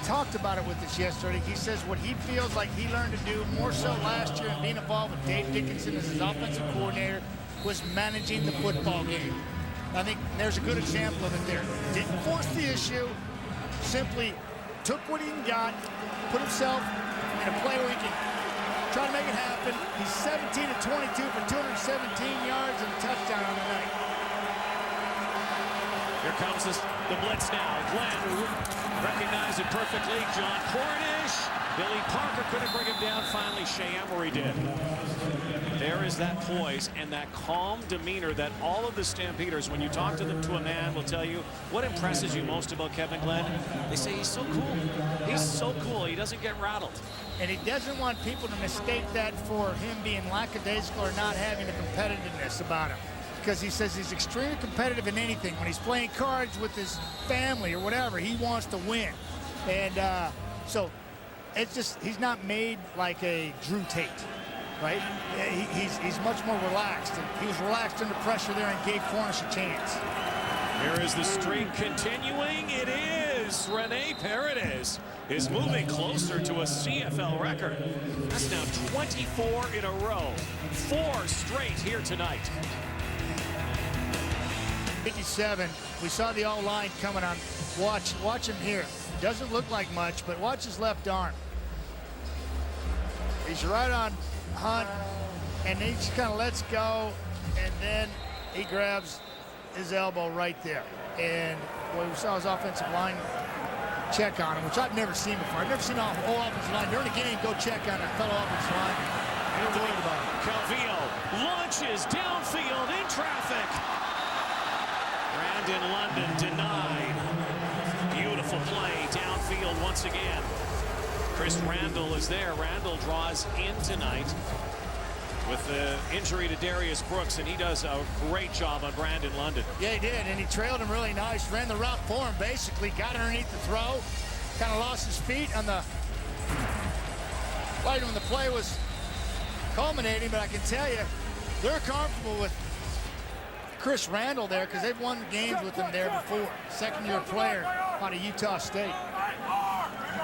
talked about it with us yesterday. He says what he feels like he learned to do more so last year and being involved with Dave Dickinson as his offensive coordinator was managing the football game. I think there's a good example of it there. Didn't force the issue, simply took what he got, put himself in a play where he can try to make it happen. He's 17 of 22 for 217 yards and a touchdown on the night. Here comes the blitz now. Glenn recognized it perfectly. John Cornish Billy Parker couldn't bring him down. Finally, Shea Emery did. There is that poise and that calm demeanor that all of the Stampeders, when you talk to them, to a man, will tell you what impresses you most about Kevin Glenn. They say he's so cool. He's so cool. He doesn't get rattled. And he doesn't want people to mistake that for him being lackadaisical or not having the competitiveness about him. Because he says he's extremely competitive in anything. When he's playing cards with his family or whatever, he wants to win. And so it's just, he's not made like a Drew Tate, right? He's much more relaxed. And he was relaxed under pressure there and gave Cornish a chance. Here is the streak continuing. It is. Rene Paredes is moving closer to a CFL record. That's now 24 in a row. 4 straight here tonight. 57. We saw the all line coming on. Watch him here. Doesn't look like much, but watch his left arm. He's right on Hunt, and he just kind of lets go, and then he grabs his elbow right there. And well, we saw his offensive line check on him, which I've never seen before. I've never seen a whole offensive line during a game go check on a fellow offensive line. Never worried about it. Calvillo launches downfield in traffic. Brandon London denied. Beautiful play downfield once again. Chris Randall is there. Randall draws in tonight with the injury to Darius Brooks, and he does a great job on Brandon London. Yeah, he did, and he trailed him really nice. Ran the route for him, basically. Got underneath the throw. Kind of lost his feet on the right when the play was culminating, but I can tell you, they're comfortable with Chris Randall there because they've won games with him there before. Second-year player out of Utah State.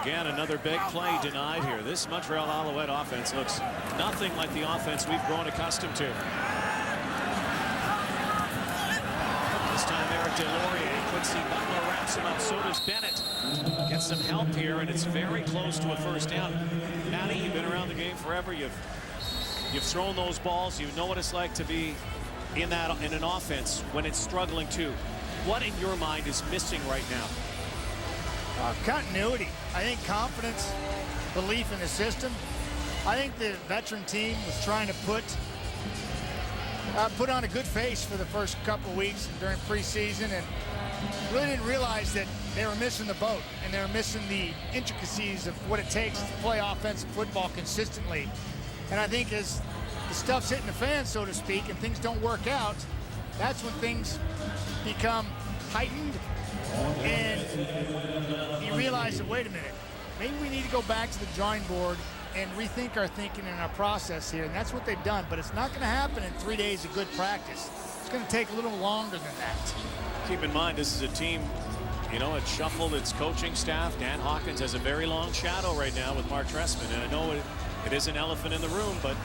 Again, another big play denied here. This Montreal Alouette offense looks nothing like the offense we've grown accustomed to. This time Eric Delorier, Quincy Butler wraps him up. So does Bennett. Gets some help here, and it's very close to a first down. Matty, you've been around the game forever. You've thrown those balls. You know what it's like to be in an offense when it's struggling too. What in your mind is missing right now? Continuity. I think confidence, belief in the system. I think the veteran team was trying to put on a good face for the first couple of weeks during preseason, and really didn't realize that they were missing the boat and they were missing the intricacies of what it takes to play offensive football consistently. And I think as the stuff's hitting the fan, so to speak, and things don't work out, that's when things become heightened, and you realize that, wait a minute, maybe we need to go back to the drawing board and rethink our thinking and our process here, and that's what they've done. But it's not going to happen in 3 days of good practice. It's going to take a little longer than that. Keep in mind, this is a team, you know, it shuffled its coaching staff. Dan Hawkins has a very long shadow right now with Mark Trestman, and I know it is an elephant in the room, but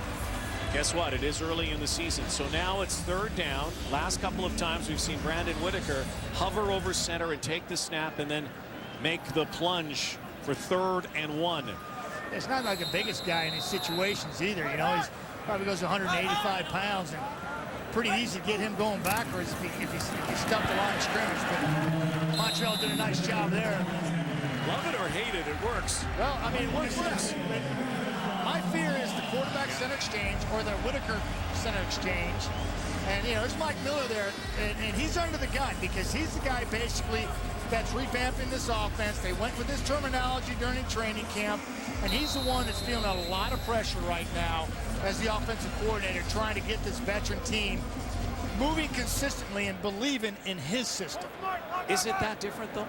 guess what? It is early in the season. So now it's third down. Last couple of times we've seen Brandon Whitaker hover over center and take the snap and then make the plunge for 3rd and 1. It's not like the biggest guy in these situations either. You know, he's probably goes 185 pounds, and pretty easy to get him going backwards if he stuffed the line of scrimmage. But Montreal did a nice job there. Love it or hate it, it works. Well, I mean, it works. My fear is the quarterback center exchange or the Whitaker center exchange. And, you know, there's Mike Miller there, and he's under the gun because he's the guy basically that's revamping this offense. They went with this terminology during training camp, and he's the one that's feeling a lot of pressure right now as the offensive coordinator, trying to get this veteran team moving consistently and believing in his system. Is it that different, though?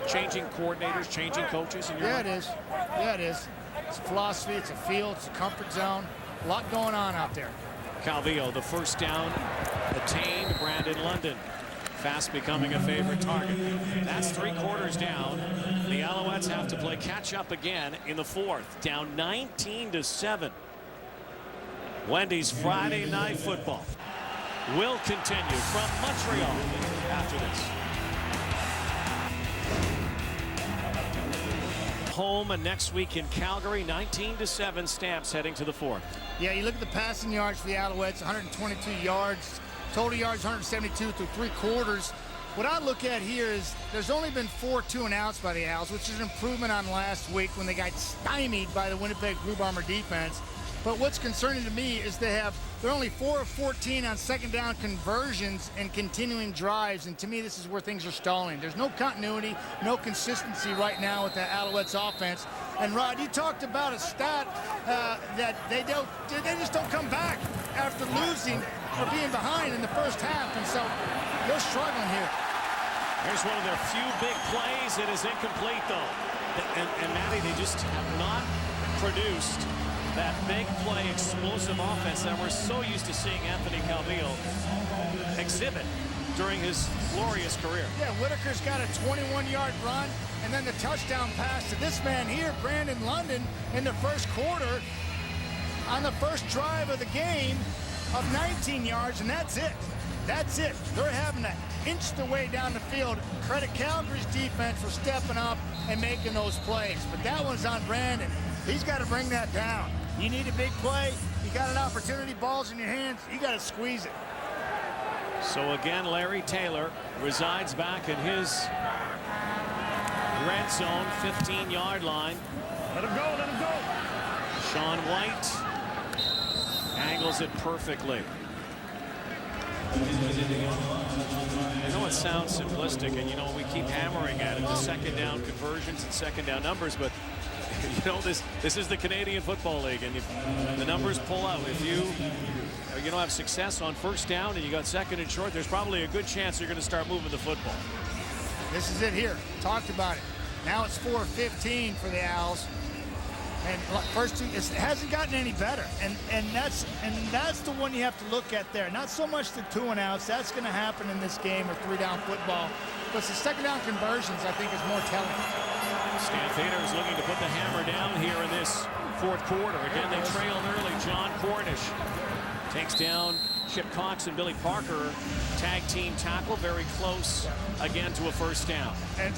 Changing coordinators, changing coaches? Yeah, it is. Yeah, it is. It's a philosophy, it's a feel, it's a comfort zone. A lot going on out there. Calvillo, the first down attained. Brandon London fast becoming a favorite target. That's 3 quarters down. The Alouettes have to play catch up again in the 4th. Down 19-7. Wendy's Friday Night Football will continue from Montreal after this. Home and next week in Calgary. 19-7. Stamps heading to the 4th. Yeah, you look at the passing yards for the Alouettes, 122 yards. Total yards, 172 through 3 quarters. What I look at here is there's only been 4 2-and-outs by the Owls, which is an improvement on last week when they got stymied by the Winnipeg Blue Bomber defense. But what's concerning to me is they're only 4 of 14 on second down conversions and continuing drives. And to me, this is where things are stalling. There's no continuity, no consistency right now with the Alouettes offense. And Rod, you talked about a stat that they just don't come back after losing or being behind in the first half. And so they're struggling here. Here's one of their few big plays. It is incomplete, though. And Matty, they just have not produced that big play, explosive offense that we're so used to seeing Anthony Calvillo exhibit during his glorious career. Yeah, Whitaker's got a 21-yard run, and then the touchdown pass to this man here, Brandon London, in the first quarter on the first drive of the game of 19 yards, and that's it. That's it. They're having to inch their way down the field. Credit Calgary's defense for stepping up and making those plays, but that one's on Brandon. He's got to bring that down. You need a big play. You got an opportunity, balls in your hands. You got to squeeze it. So again, Larry Taylor resides back in his red zone, 15-yard line. Let him go, let him go. Sean White angles it perfectly. I know it sounds simplistic, and you know we keep hammering at it, the second down conversions and second down numbers, but you know this is the Canadian Football League, and if the numbers pull out, if you don't have success on first down and you got second and short, there's probably a good chance you're going to start moving the football. This is it here. Talked about it. Now it's 4-15 for the Owls. And first two, it hasn't gotten any better, and that's the one you have to look at there. Not so much the 2-and-outs. That's going to happen in this game or 3-down football, but the second down conversions I think is more telling. Stampeders looking to put the hammer down here in this fourth quarter. Again, they trailed early. John Cornish takes down Chip Cox and Billy Parker. Tag team tackle, very close again to a first down. And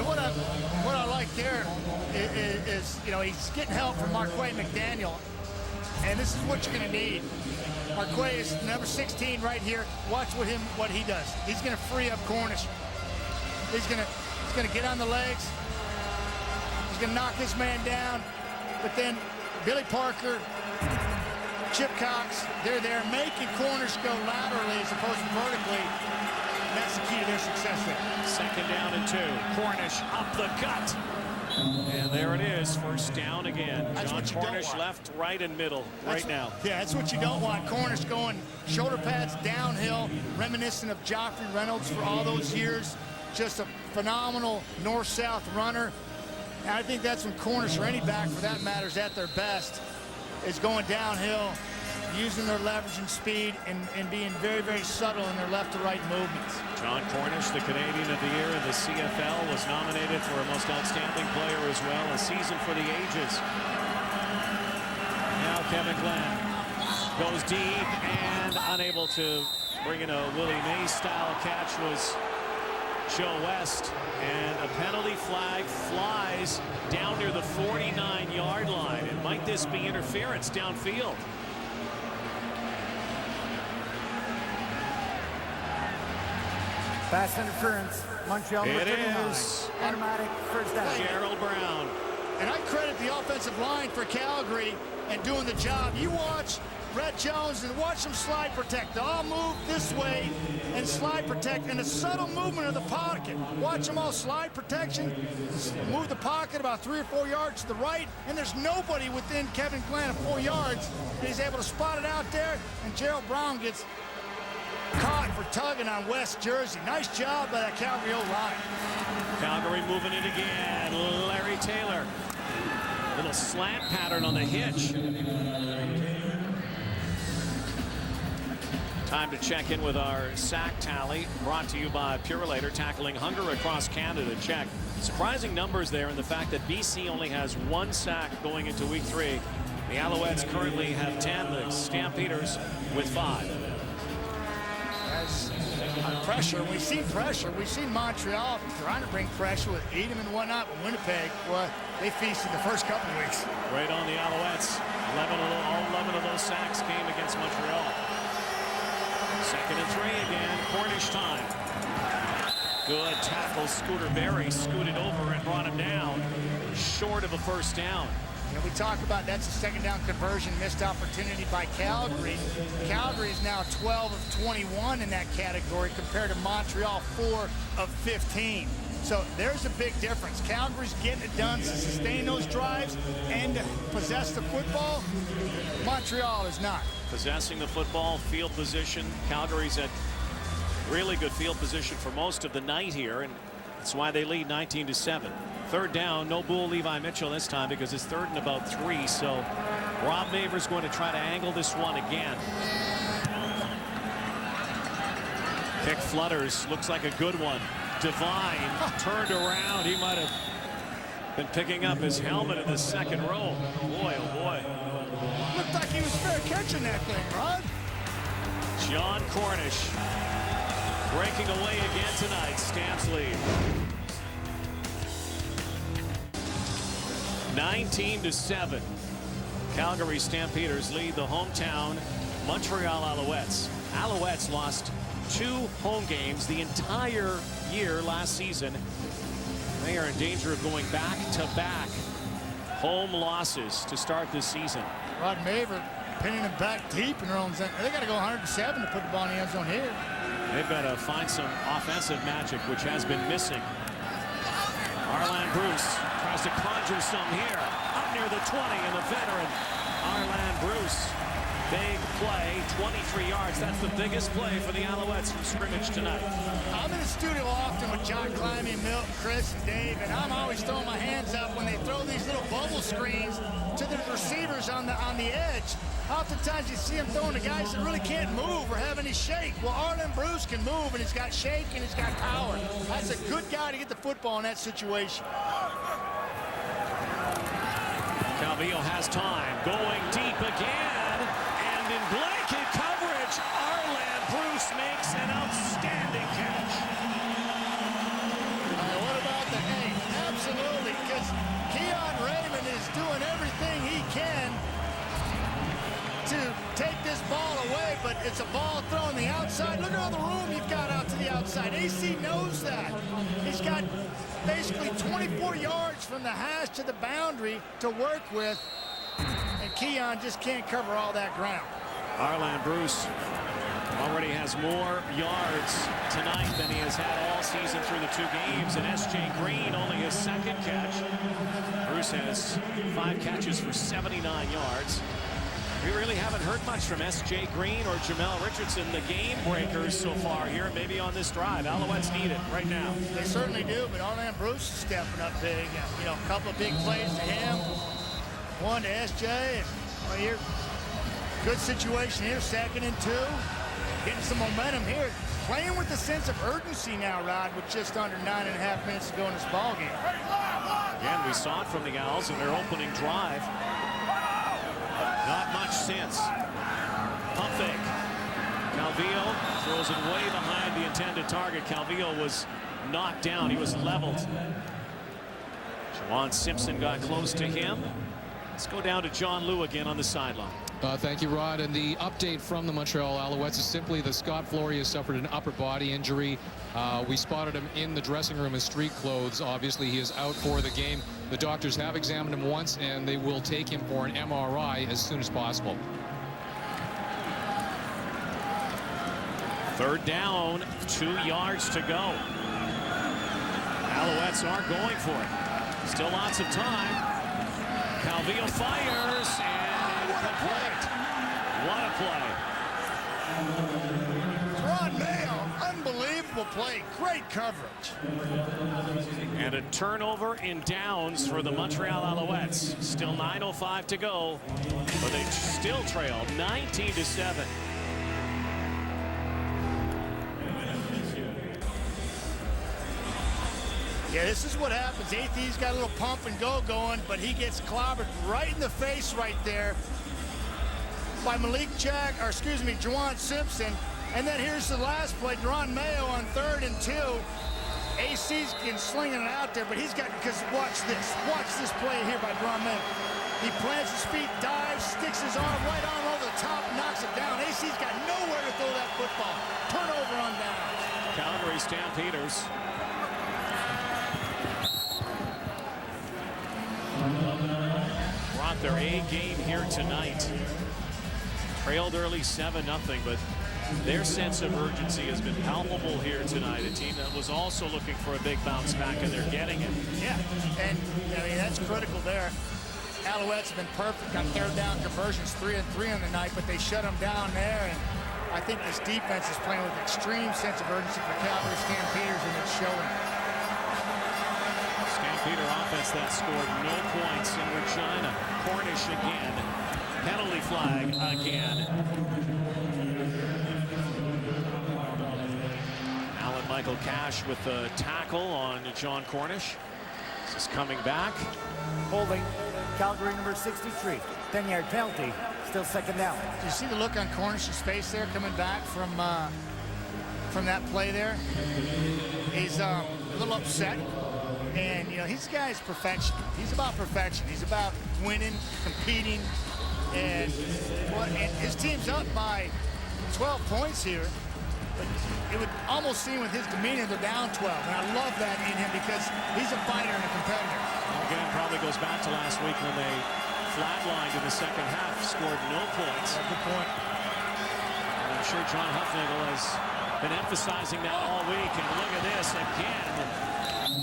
what I like there is you know, he's getting help from Marquay McDaniel, and this is what you're going to need. Marquay is number 16 right here. Watch what he does. He's going to free up Cornish. He's going to get on the legs. He's going to knock this man down, but then Billy Parker, Chip Cox, they're there making Cornish go laterally as opposed to vertically. And that's the key to their success there. Second down and 2. Cornish up the gut. And there it is, first down again. John Cornish left, right, and middle now. Yeah, that's what you don't want. Cornish going shoulder pads downhill, reminiscent of Joffrey Reynolds for all those years. Just a phenomenal north-south runner. And I think that's when Cornish, or any back for that matter, is at their best, is going downhill, using their leverage and speed, and being very, very subtle in their left to right movements. John Cornish, the Canadian of the Year in the CFL, was nominated for a most outstanding player as well, a season for the ages. Now Kevin Glenn goes deep and unable to bring in a Willie Mays-style catch was Joe West, and a penalty flag flies down near the 49-yard line. And might this be interference downfield? Pass interference. Montreal. It is. Automatic first down. Gerald Brown. And I credit the offensive line for Calgary and doing the job. You watch Brett Jones and watch them slide protect. They all move this way and slide protect, and a subtle movement of the pocket. Watch them all slide protection, move the pocket about 3 or 4 yards to the right, and there's nobody within Kevin Glenn of 4 yards. And he's able to spot it out there, and Gerald Brown gets caught for tugging on West's jersey. Nice job by that Calgary O-line. Calgary moving it again. Larry Taylor. Little slant pattern on the hitch. Time to check in with our sack tally, brought to you by Purelator, tackling hunger across Canada. Check. Surprising numbers there in the fact that BC only has 1 sack going into week 3. The Alouettes currently have 10, the Stampeders with 5. As pressure, we've seen pressure. We've seen Montreal trying to bring pressure with Edom and whatnot. Winnipeg, well, they feasted the first couple of weeks. Right on the Alouettes. All 11 of those sacks came against Montreal. Second and 3 again. Cornish time. Good tackle. Scooter Berry scooted over and brought him down short of a first down. And we talk about that's a second down conversion, missed opportunity by Calgary. Calgary is now 12 of 21 in that category compared to Montreal 4 of 15. So there's a big difference. Calgary's getting it done to sustain those drives and to possess the football. Montreal is not. Possessing the football, field position. Calgary's at really good field position for most of the night here, and that's why they lead 19-7. Third down, no Bull Levi Mitchell this time because it's third and about 3. So Rob Maver's going to try to angle this one again. Kick flutters, looks like a good one. Divine turned around. He might have been picking up his helmet in the second row. Boy, oh boy. Looked like he was fair catching that thing, Rod. John Cornish breaking away again tonight. Stamps lead. 19-7. Calgary Stampeders lead the hometown Montreal Alouettes. Alouettes lost 2 home games the entire year last season. They are in danger of going back-to-back home losses to start this season. Rod Maver pinning them back deep in their own zone. They got to go 107 to put the ball in the end zone here. They've got to find some offensive magic, which has been missing. Arland Bruce tries to conjure some here. Up near the 20, and the veteran Arland Bruce. Big play, 23 yards. That's the biggest play for the Alouettes from scrimmage tonight. I'm in the studio often with John Climby, Milt, Chris, and Dave, and I'm always throwing my hands up when they throw these little bubble screens to the receivers on the edge. Oftentimes you see him throwing to guys that really can't move or have any shake. Well, Arland Bruce can move, and he's got shake, and he's got power. That's a good guy to get the football in that situation. Calvillo has time, going deep again, and in blanket coverage, Arland Bruce makes an outstanding catch. What about the 8? Absolutely, because Keon Raymond is doing everything he can to take this ball away, but it's a ball thrown the outside. Look at all the room you've got out to the outside. AC knows that. He's got basically 24 yards from the hash to the boundary to work with, and Keon just can't cover all that ground. Arland Bruce already has more yards tonight than he has had all season through the 2 games, and S.J. Green only his 2nd catch. Bruce has 5 catches for 79 yards. We really haven't heard much from S.J. Green or Jamel Richardson, the game breakers so far here, maybe on this drive. Alouettes need it right now. They certainly do, but Arland Bruce is stepping up big. You know, a couple of big plays to him, one to S.J. Well, here, good situation here, 2nd and 2. Getting some momentum here. Playing with a sense of urgency now, Rod, with just under 9.5 minutes to go in this ball game. Again, we saw it from the Owls in their opening drive. Not much since. Pump fake. Calvillo throws it way behind the intended target. Calvillo was knocked down. He was leveled. Juwan Simpson got close to him. Let's go down to John Liu again on the sideline. Thank you, Rod. And the update from the Montreal Alouettes is simply that Scott Flory has suffered an upper body injury. We spotted him in the dressing room in street clothes. Obviously, he is out for the game. The doctors have examined him once, and they will take him for an MRI as soon as possible. 3rd down, 2 yards to go. Alouettes are going for it. Still lots of time. Calvillo fires, and complete. What a play. Ron Mayo, unbelievable play. Great coverage. And a turnover in downs for the Montreal Alouettes. Still 9:05 to go, but they still trail 19-7. Yeah, this is what happens. AT's got a little pump and go going, but he gets clobbered right in the face right there by Juwan Simpson. And then here's the last play, Ron Mayo on 3rd and 2. AC's slinging it out there, but he's got, because watch this play here by Ron Mayo. He plants his feet, dives, sticks his right arm over the top, knocks it down. AC's got nowhere to throw that football. Turnover on downs. Calgary Stampeders. Brought their A game here tonight. Trailed early 7-0, but their sense of urgency has been palpable here tonight. A team that was also looking for a big bounce back, and they're getting it. Yeah, and I mean, that's critical there. Alouettes have been perfect on third down conversions, 3 and 3 on the night, but they shut them down there. And I think this defense is playing with extreme sense of urgency for Calgary Stampeders, and it's showing. Stampeder offense that scored no points in Regina. Cornish again. Penalty flag again. Michael Cash with the tackle on John Cornish. This is coming back. Holding Calgary number 63. 10-yard penalty. Still second down. Do you see the look on Cornish's face there coming back from that play there? He's a little upset. And, you know, this guy's perfection. He's about perfection. He's about winning, competing. And his team's up by 12 points here. But it would almost seem with his demeanor they're down 12, and I love that in him because he's a fighter and a competitor. Again, probably goes back to last week when they flatlined in the second half, scored no points. Good point. And I'm sure John Huffnagel has been emphasizing that all week. And look at this again.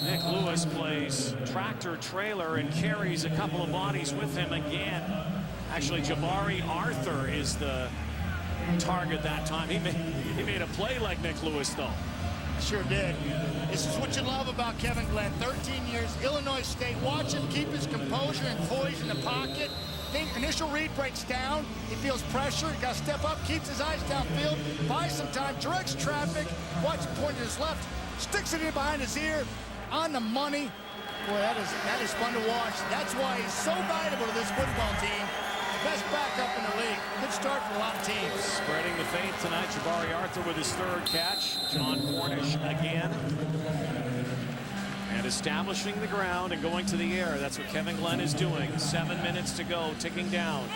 Nick Lewis plays tractor trailer and carries a couple of bodies with him again. Actually, Jabari Arthur is the target that time. He made a play like Nick Lewis, though. Sure did. This is what you love about Kevin Glenn. 13 years, Illinois State. Watch him keep his composure and poise in the pocket. Initial read breaks down. He feels pressure. He got to step up, keeps his eyes downfield, buys some time, directs traffic. Watch him point to his left, sticks it in behind his ear, on the money. Boy, that is fun to watch. That's why he's so valuable to this football team. Best backup in the league. Good start for a lot of teams. Spreading the faith tonight, Jabari Arthur with his third catch. John Cornish again. And establishing the ground and going to the air. That's what Kevin Glenn is doing. 7 minutes to go, ticking down.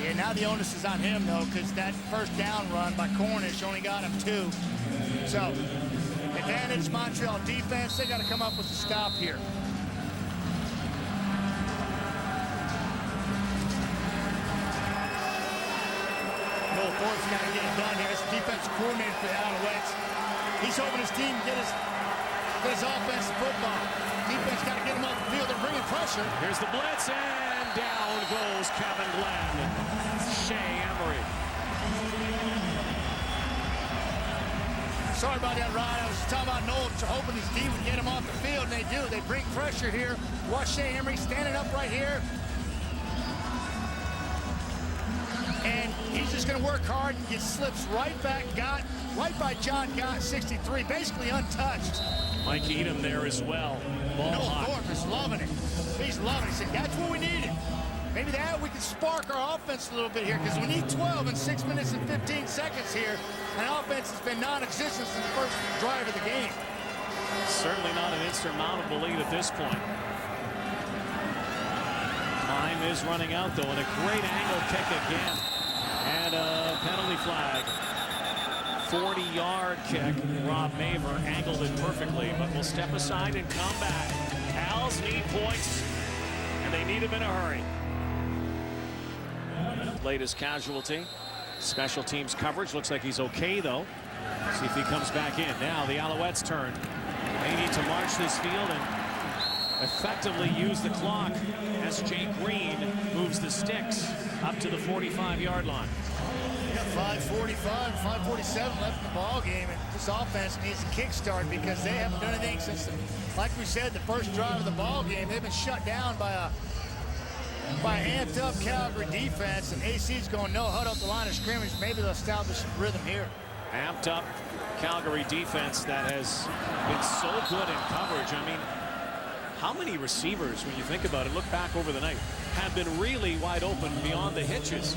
Yeah, now the onus is on him, though, because that first down run by Cornish only got him 2. So, advantage Montreal defense. They got to come up with a stop here. Ford's got to get it done here. It's the defensive coordinator for the Alouettes. He's hoping his team get his offense the football. Defense got to get him off the field. They're bringing pressure. Here's the blitz, and down goes Kevin Glenn. Shea Emery. Sorry about that, Ryan. I was just talking about Noel hoping his team would get him off the field, and they do. They bring pressure here. Watch Shea Emery standing up right here. And he's just going to work hard and get slips right back, right by John Gott, 63, basically untouched. Mike Edom there as well. Ball hot. Thorpe is loving it. He's loving it. He said, that's what we needed. Maybe that we can spark our offense a little bit here because we need 12 in 6 minutes and 15 seconds here. And offense has been non-existent since the first drive of the game. Certainly not an insurmountable lead at this point. Time is running out, though, and a great angle kick again. And a penalty flag. 40-yard kick. Rob Maver angled it perfectly, but will step aside and come back. Als need points, and they need him in a hurry. Latest casualty. Special teams coverage. Looks like he's okay, though. See if he comes back in. Now the Alouettes turn. They need to march this field and effectively use the clock as Jake Green moves the sticks up to the 45-yard line. Yeah, 5:45, 5:47 left in the ball game, and this offense needs a kickstart because they haven't done anything since, like we said, the first drive of the ball game. They've been shut down by a amped-up Calgary defense, and AC's going no huddle up the line of scrimmage. Maybe they'll establish some rhythm here. Amped-up Calgary defense that has been so good in coverage. I mean, how many receivers, when you think about it, look back over the night, have been really wide open beyond the hitches?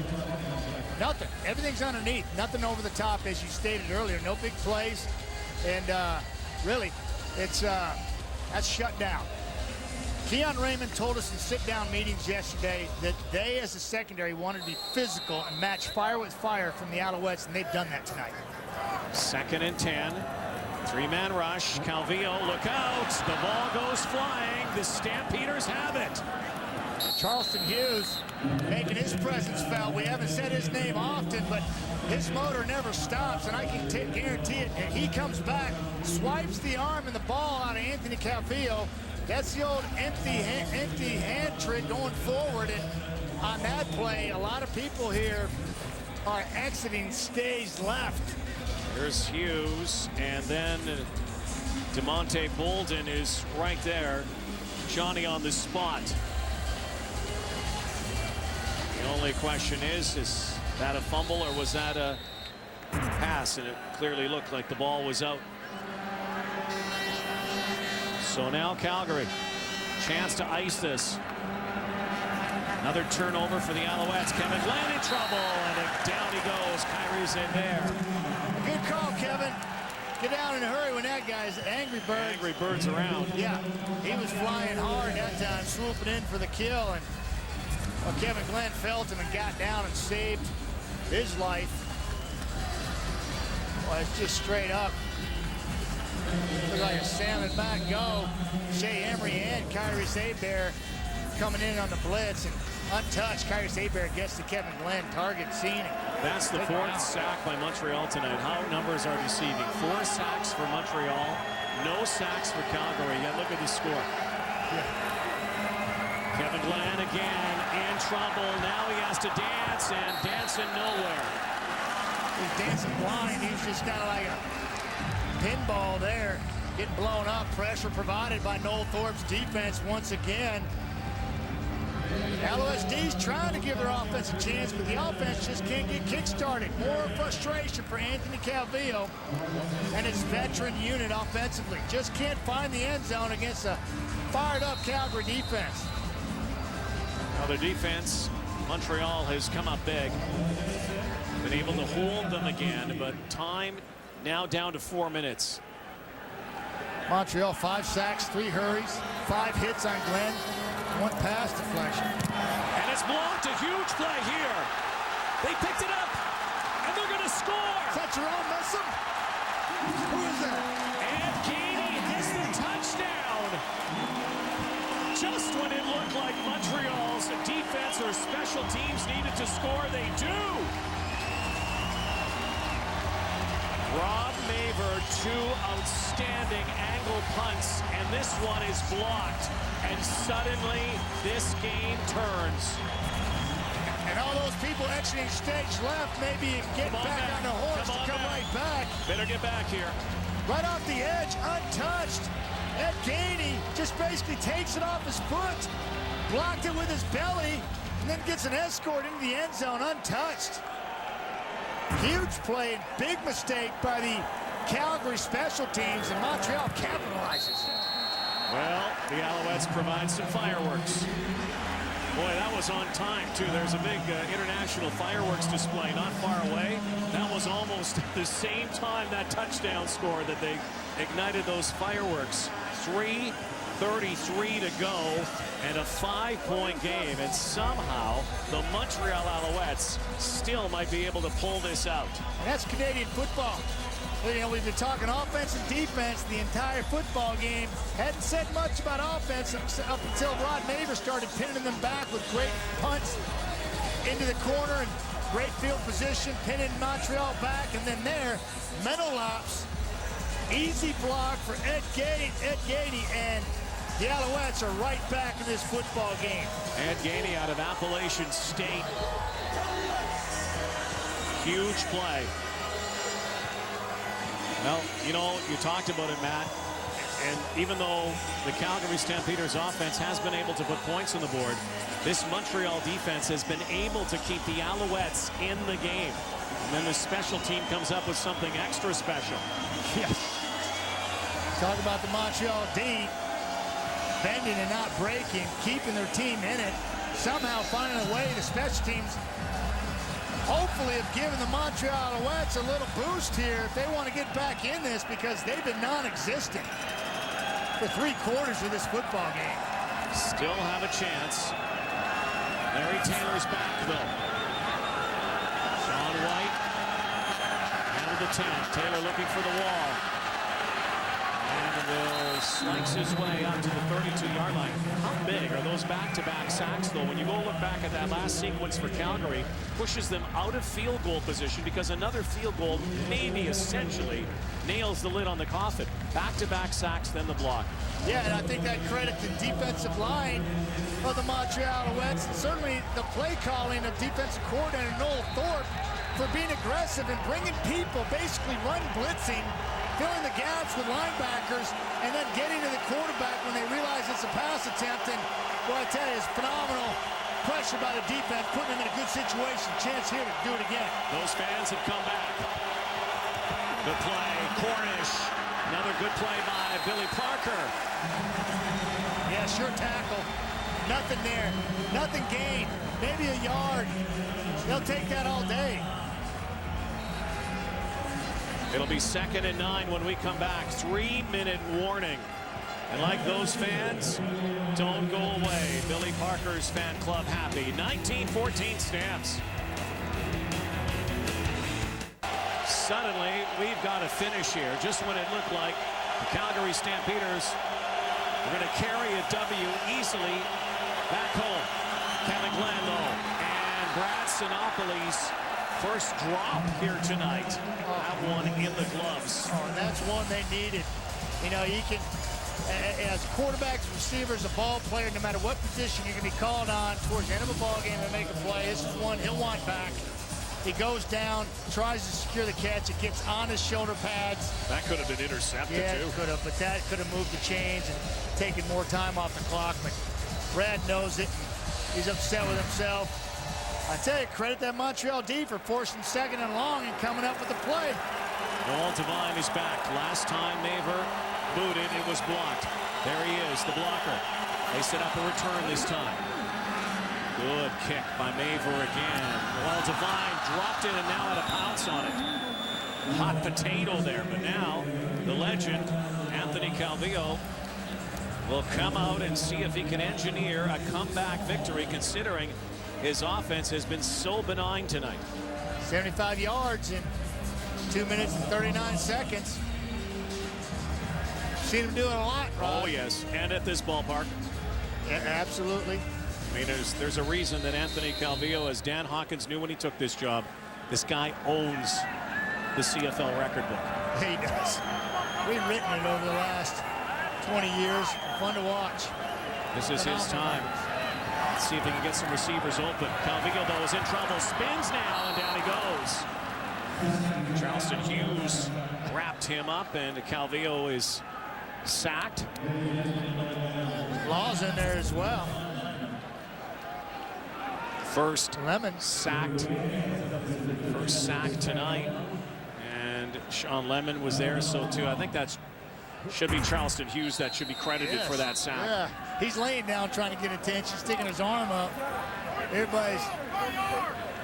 Nothing. Everything's underneath. Nothing over the top, as you stated earlier. No big plays. And really, it's that's shut down. Keon Raymond told us in sit-down meetings yesterday that they, as a secondary, wanted to be physical and match fire with fire from the Alouettes, and they've done that tonight. 2nd and 10. 3-man rush. Calvillo, look out. The ball goes flying. The Stampeders have it. Charleston Hughes making his presence felt. We haven't said his name often, but his motor never stops, and I can guarantee it. And he comes back, swipes the arm and the ball out of Anthony Calvillo. That's the old empty hand trick going forward. And on that play, a lot of people here are exiting stage left. Here's Hughes, and then DeMonte Bolden is right there. Johnny on the spot. The only question is that a fumble or was that a pass? And it clearly looked like the ball was out. So now Calgary, chance to ice this. Another turnover for the Alouettes. Kevin Glenn in trouble, and down he goes. Kyrie's in there. Good call, Kevin. Get down in a hurry when that guy's Angry Bird. Angry Bird's around. Yeah, he was flying hard that time, swooping in for the kill, and well, Kevin Glenn felt him and got down and saved his life. Well, it's just straight up. Looks like a salmon back go. Shea Emery and Kyrie Sabear coming in on the blitz, and untouched, Kyrie Sabear gets to Kevin Glenn, target seen. That's the 4th sack by Montreal tonight. How numbers are deceiving. 4 sacks for Montreal, no sacks for Calgary. Yet look at the score. Yeah. Kevin Glenn again in trouble. Now he has to dance, and dancing nowhere. He's dancing blind. He's just kind of like a pinball there, getting blown up. Pressure provided by Noel Thorpe's defense once again. Alouettes D's trying to give their offense a chance, but the offense just can't get kick-started. More frustration for Anthony Calvillo and his veteran unit offensively. Just can't find the end zone against a fired-up Calgary defense. Now their defense, Montreal has come up big. Been able to hold them again, but time now down to 4 minutes. Montreal 5 sacks, 3 hurries, 5 hits on Glenn, 1 pass deflection. And it's blocked. A huge play here. They picked it up, and they're going to score. Is that Jerome Messam? Who is that? And Gainey gets the touchdown. Just when it looked like Montreal's defense or special teams needed to score, they do. Rob Maver, 2 outstanding angle punts, and this one is blocked. And suddenly, this game turns. And all those people exiting stage left, maybe get back on the horse to come right back. Better get back here. Right off the edge, untouched. Ed Gainey just basically takes it off his foot, blocked it with his belly, and then gets an escort into the end zone untouched. Huge play and big mistake by the Calgary special teams, and Montreal capitalizes. Well, the Alouettes provide some fireworks. Boy, that was on time, too. There's a big international fireworks display not far away. That was almost at the same time that touchdown score that they ignited those fireworks. 3:33 to go and a 5-point game. And somehow the Montreal Alouettes still might be able to pull this out. And that's Canadian football. You know, we've been talking offense and defense the entire football game. Hadn't said much about offense up until Rod Maver started pinning them back with great punts into the corner and great field position, pinning Montreal back, and then there, mental lapse, easy block for Ed Gainey, and the Alouettes are right back in this football game. Ed Gainey out of Appalachian State. Huge play. Well, you know, you talked about it, Matt, and even though the Calgary Stampeders offense has been able to put points on the board, this Montreal defense has been able to keep the Alouettes in the game. And then the special team comes up with something extra special. Yes. Talk about the Montreal D, bending and not breaking, keeping their team in it, somehow finding a way. The special teams hopefully have given the Montreal Alouettes a little boost here if they want to get back in this, because they've been non-existent for 3 quarters of this football game. Still have a chance. Larry Taylor's back, though. Sean White handled the 10. Taylor looking for the wall. And will slice his way up to the 32-yard line. How big are those back-to-back sacks, though? When you go look back at that last sequence for Calgary, pushes them out of field goal position because another field goal maybe essentially nails the lid on the coffin. Back-to-back sacks, then the block. Yeah, and I think that credit the defensive line of the Montreal Alouettes, and certainly the play calling of defensive coordinator Noel Thorpe for being aggressive and bringing people, basically run blitzing, filling the gaps with linebackers, and then getting to the quarterback when they realize it's a pass attempt. And boy, I tell you, it's phenomenal pressure by the defense, putting them in a good situation. Chance here to do it again. Those fans have come back. Good play, Cornish. Another good play by Billy Parker. Yeah, sure tackle. Nothing there. Nothing gained. Maybe a yard. They'll take that all day. It'll be 2nd and 9 when we come back. 3-minute warning. And like those fans, don't go away. Billy Parker's fan club happy. 19-14 Stamps. Suddenly, we've got a finish here. Just when it looked like the Calgary Stampeders were going to carry a W easily back home. Kevin Glenn, though, and Brad Sinopolis. First drop here tonight. That one in the gloves. Oh, and that's one they needed. You know, you can, as quarterbacks, receivers, a ball player, no matter what position you're going to be called on towards the end of a ball game and make a play. This is one he'll want back. He goes down, tries to secure the catch. It gets on his shoulder pads. That could have been intercepted, yeah, too. Yeah, it could have, but that could have moved the chains and taken more time off the clock. But Brad knows it. He's upset with himself. I tell you, credit that Montreal D for forcing 2nd and long and coming up with the play. Noel Devine is back. Last time Maver booted, it was blocked. There he is, the blocker. They set up a return this time. Good kick by Maver again. Well, Devine dropped it and now had a pounce on it. Hot potato there, but now the legend, Anthony Calvillo, will come out and see if he can engineer a comeback victory, considering his offense has been so benign tonight. 75 yards in 2 minutes and 39 seconds. Seen him do it a lot, Rod. Oh, yes, and at this ballpark. Yeah, absolutely. I mean, there's a reason that Anthony Calvillo, as Dan Hawkins knew when he took this job, this guy owns the CFL record book. He does. We've written it over the last 20 years. Fun to watch. This is his time. Let's see if he can get some receivers open. Calvillo, though, is in trouble. Spins now, and down he goes. Charleston Hughes wrapped him up, and Calvillo is sacked. Law's in there as well. First Lemon sacked. First sack tonight. And Sean Lemon was there, so too. I think that should be Charleston Hughes that should be credited for that sack. Yeah, he's laying down trying to get attention, sticking his arm up. Everybody's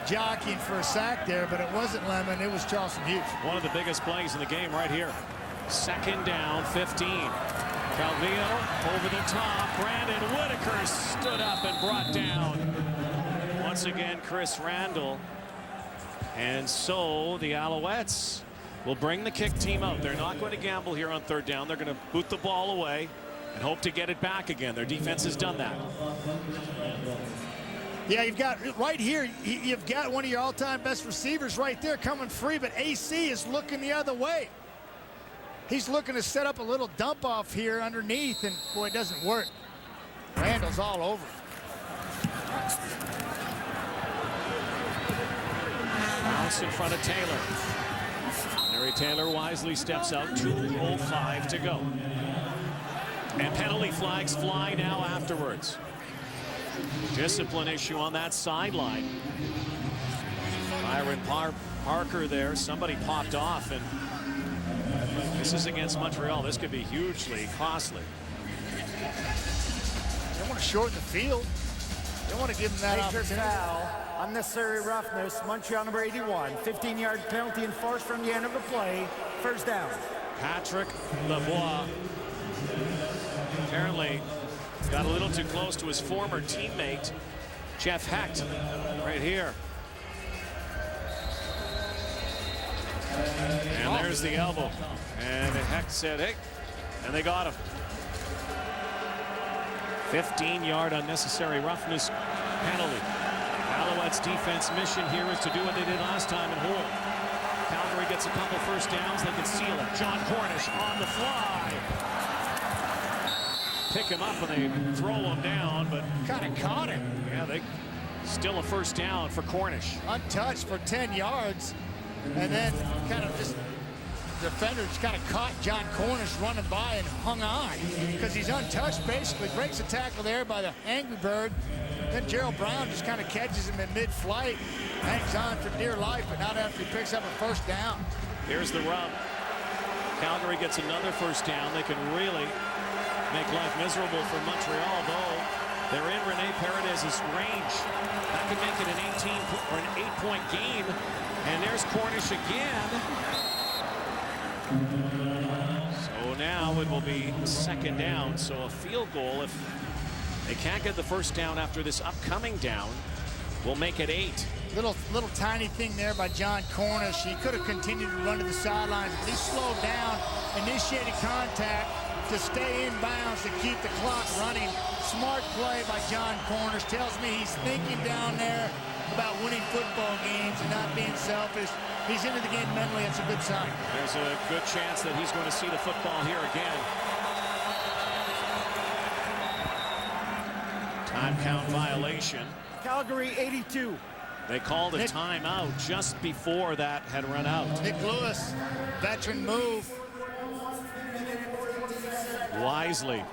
jockeying for a sack there, but it wasn't Lemon, it was Charleston Hughes. One of the biggest plays in the game right here. 2nd down, 15. Calvillo over the top. Brandon Whitaker stood up and brought down. Once again, Chris Randall. And so the Alouettes will bring the kick team out. They're not going to gamble here on 3rd down. They're going to boot the ball away and hope to get it back again. Their defense has done that. Yeah, you've got right here, you've got one of your all-time best receivers right there coming free, but AC is looking the other way. He's looking to set up a little dump off here underneath, and boy, it doesn't work. Randall's all over it. Bounce in front of Taylor. Larry Taylor wisely steps out. 2:05 to go. And penalty flags fly now afterwards. Discipline issue on that sideline. Byron Parker there. Somebody popped off, and this is against Montreal. This could be hugely costly. They want to shorten the field. They want to give them that Major opportunity. foul, unnecessary roughness, Montreal number 81, 15-yard penalty enforced from the end of the play, 1st down. Patrick Lavoie apparently got a little too close to his former teammate, Jeff Hecht, right here. There's the elbow. And Heck said, hey, and they got him. 15-yard unnecessary roughness penalty. Alouettes defense mission here is to do what they did last time and hold. Calgary gets a couple first downs. They can seal it. John Cornish on the fly. Pick him up and they throw him down, but Kind of caught him. yeah, they still a first down for Cornish. Untouched for 10 yards. And then kind of just defender just kind of caught John Cornish running by and hung on because he's untouched basically. Breaks a tackle there by the Angry Bird. Then Gerald Brown just kind of catches him in mid-flight. Hangs on for dear life, but not after he picks up a first down. Here's the rub. Calgary gets another first down. They can really make life miserable for Montreal, though they're in Rene Paredes's range. That could make it an 18 or an 8-point game. And there's Cornish again. So now it will be second down. So a field goal, if they can't get the first down after this upcoming down, will make it 8. Little tiny thing there by John Cornish. He could have continued to run to the sidelines, but he slowed down, initiated contact to stay in bounds to keep the clock running. Smart play by John Cornish. Tells me he's thinking down there about winning football games and not being selfish. He's into the game mentally. It's a good sign. There's a good chance that he's going to see the football here again. Time count violation. Calgary 82. They called a timeout just before that had run out. Nick Lewis, veteran move. Wisely.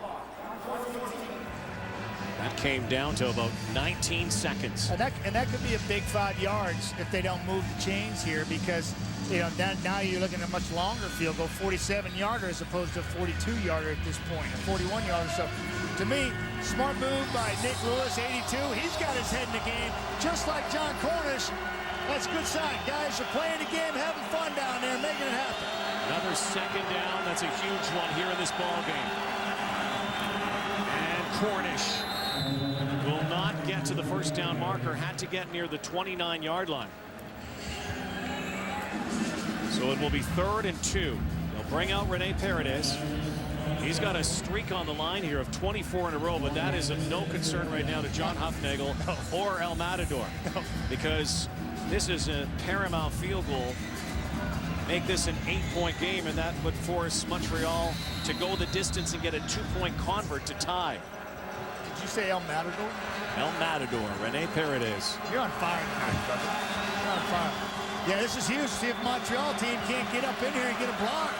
That came down to about 19 seconds. And that could be a big 5 yards if they don't move the chains here, because now you're looking at a much longer field goal, 47-yarder as opposed to a 42-yarder at this point, a 41-yarder. So to me, smart move by Nick Lewis, 82. He's got his head in the game, just like John Cornish. That's a good sign. Guys are playing the game, having fun down there, making it happen. Another second down. That's a huge one here in this ball game. And Cornish will not get to the first down marker. Had to get near the 29-yard line. So it will be 3rd and 2. They'll bring out Rene Paredes. He's got a streak on the line here of 24 in a row, but that is of no concern right now to John Huffnagel or El Matador, because this is a paramount field goal. Make this an 8-point game, and that would force Montreal to go the distance and get a 2-point convert to tie. Did you say El Matador? El Matador, Rene Paredes. You're on fire tonight, brother. You're on fire. Yeah, this is huge. See if Montreal team can't get up in here and get a block.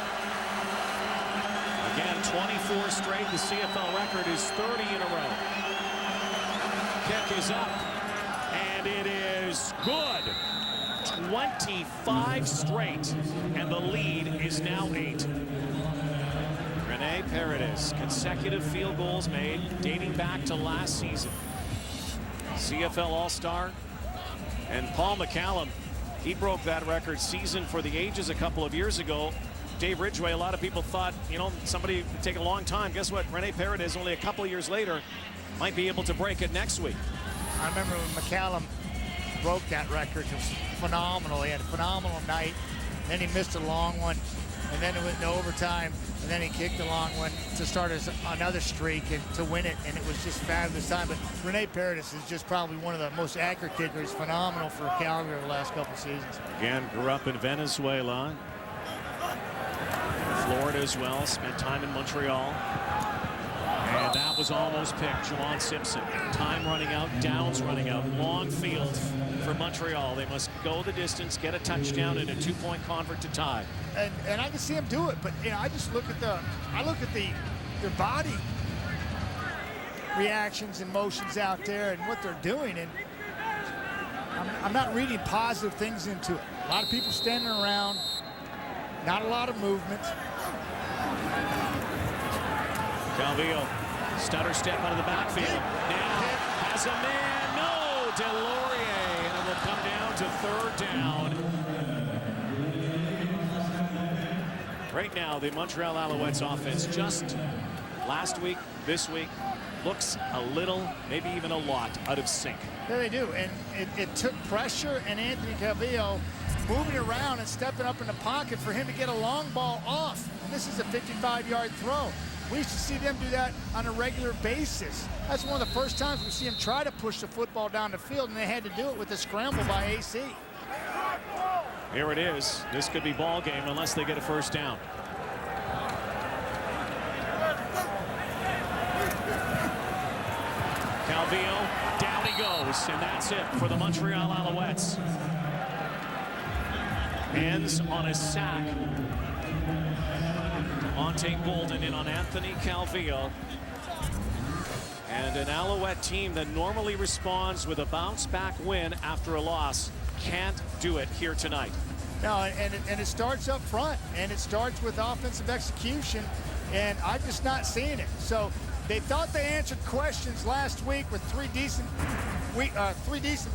Again, 24 straight. The CFL record is 30 in a row. Kick is up, and it is good. 25 straight, and the lead is now 8. Rene Paredes, consecutive field goals made dating back to last season. CFL All-Star. And Paul McCallum, he broke that record season for the ages a couple of years ago. Dave Ridgway, a lot of people thought, somebody would take a long time. Guess what? Rene Paredes, only a couple of years later, might be able to break it next week. I remember when McCallum broke that record. It was phenomenal. He had a phenomenal night. Then he missed a long one, and then it went into overtime, and then he kicked a long one to start another streak and to win it, and it was just fabulous time. But Rene Paredes is just probably one of the most accurate kickers. Phenomenal for Calgary the last couple seasons. Again, grew up in Venezuela, Florida as well, spent time in Montreal. And that was almost picked. Juwan Simpson. Time running out, downs running out. Long field for Montreal. They must go the distance, get a touchdown, and a 2-point convert to tie. And I can see him do it, but I just look at their body reactions and motions out there and what they're doing, and I'm not reading positive things into it. A lot of people standing around, not a lot of movement. Calvillo, stutter step out of the backfield. Now has a man. No, Delorier, and it will come down to 3rd down. Right now, the Montreal Alouettes offense, just last week, this week, looks a little, maybe even a lot, out of sync. Yeah, they do, and it took pressure and Anthony Calvillo moving around and stepping up in the pocket for him to get a long ball off. And this is a 55-yard throw. We used to see them do that on a regular basis. That's one of the first times we see them try to push the football down the field, and they had to do it with a scramble by AC. Here it is. This could be ball game unless they get a first down. Calvillo, down he goes, and that's it for the Montreal Alouettes. Ends on a sack. Monte Golden in on Anthony Calvillo. And an Alouette team that normally responds with a bounce-back win after a loss can't do it here tonight. No, and it starts up front, and it starts with offensive execution, and I'm just not seeing it. So they thought they answered questions last week with three decent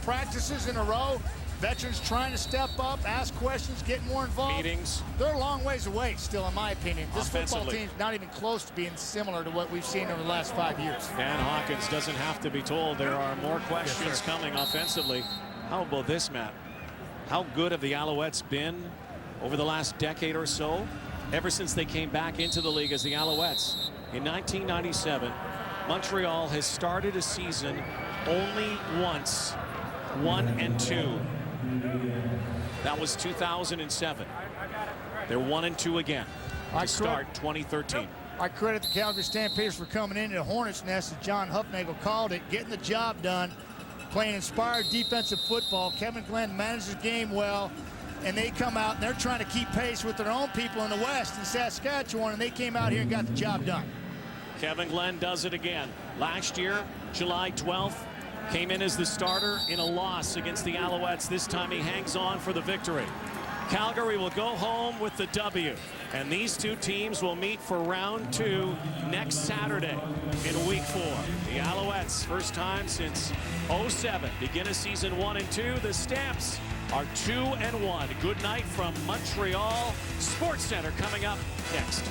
practices in a row. Veterans trying to step up, ask questions, get more involved. Meetings. They're a long ways away still, in my opinion. This football Offensively. team's not even close to being similar to what we've seen over the last 5 years. Dan Hawkins doesn't have to be told there are more questions Yes, sir. coming offensively. How about this, Matt? How good have the Alouettes been over the last decade or so? Ever since they came back into the league as the Alouettes. In 1997, Montreal has started a season only once, 1-2. That was 2007. They're 1-2 again to start 2013. I credit the Calgary Stampeders for coming into the Hornets' nest, as John Huffnagel called it, getting the job done, playing inspired defensive football. Kevin Glenn manages the game well, and they come out and they're trying to keep pace with their own people in the West in Saskatchewan, and they came out here and got the job done. Kevin Glenn does it again. Last year, July 12th, came in as the starter in a loss against the Alouettes. This time he hangs on for the victory. Calgary will go home with the W, and these two teams will meet for round 2 next Saturday in week 4. The Alouettes, first time since 07, begin a season 1-2. The Stamps are 2-1. Good night from Montreal. Sports Center coming up next.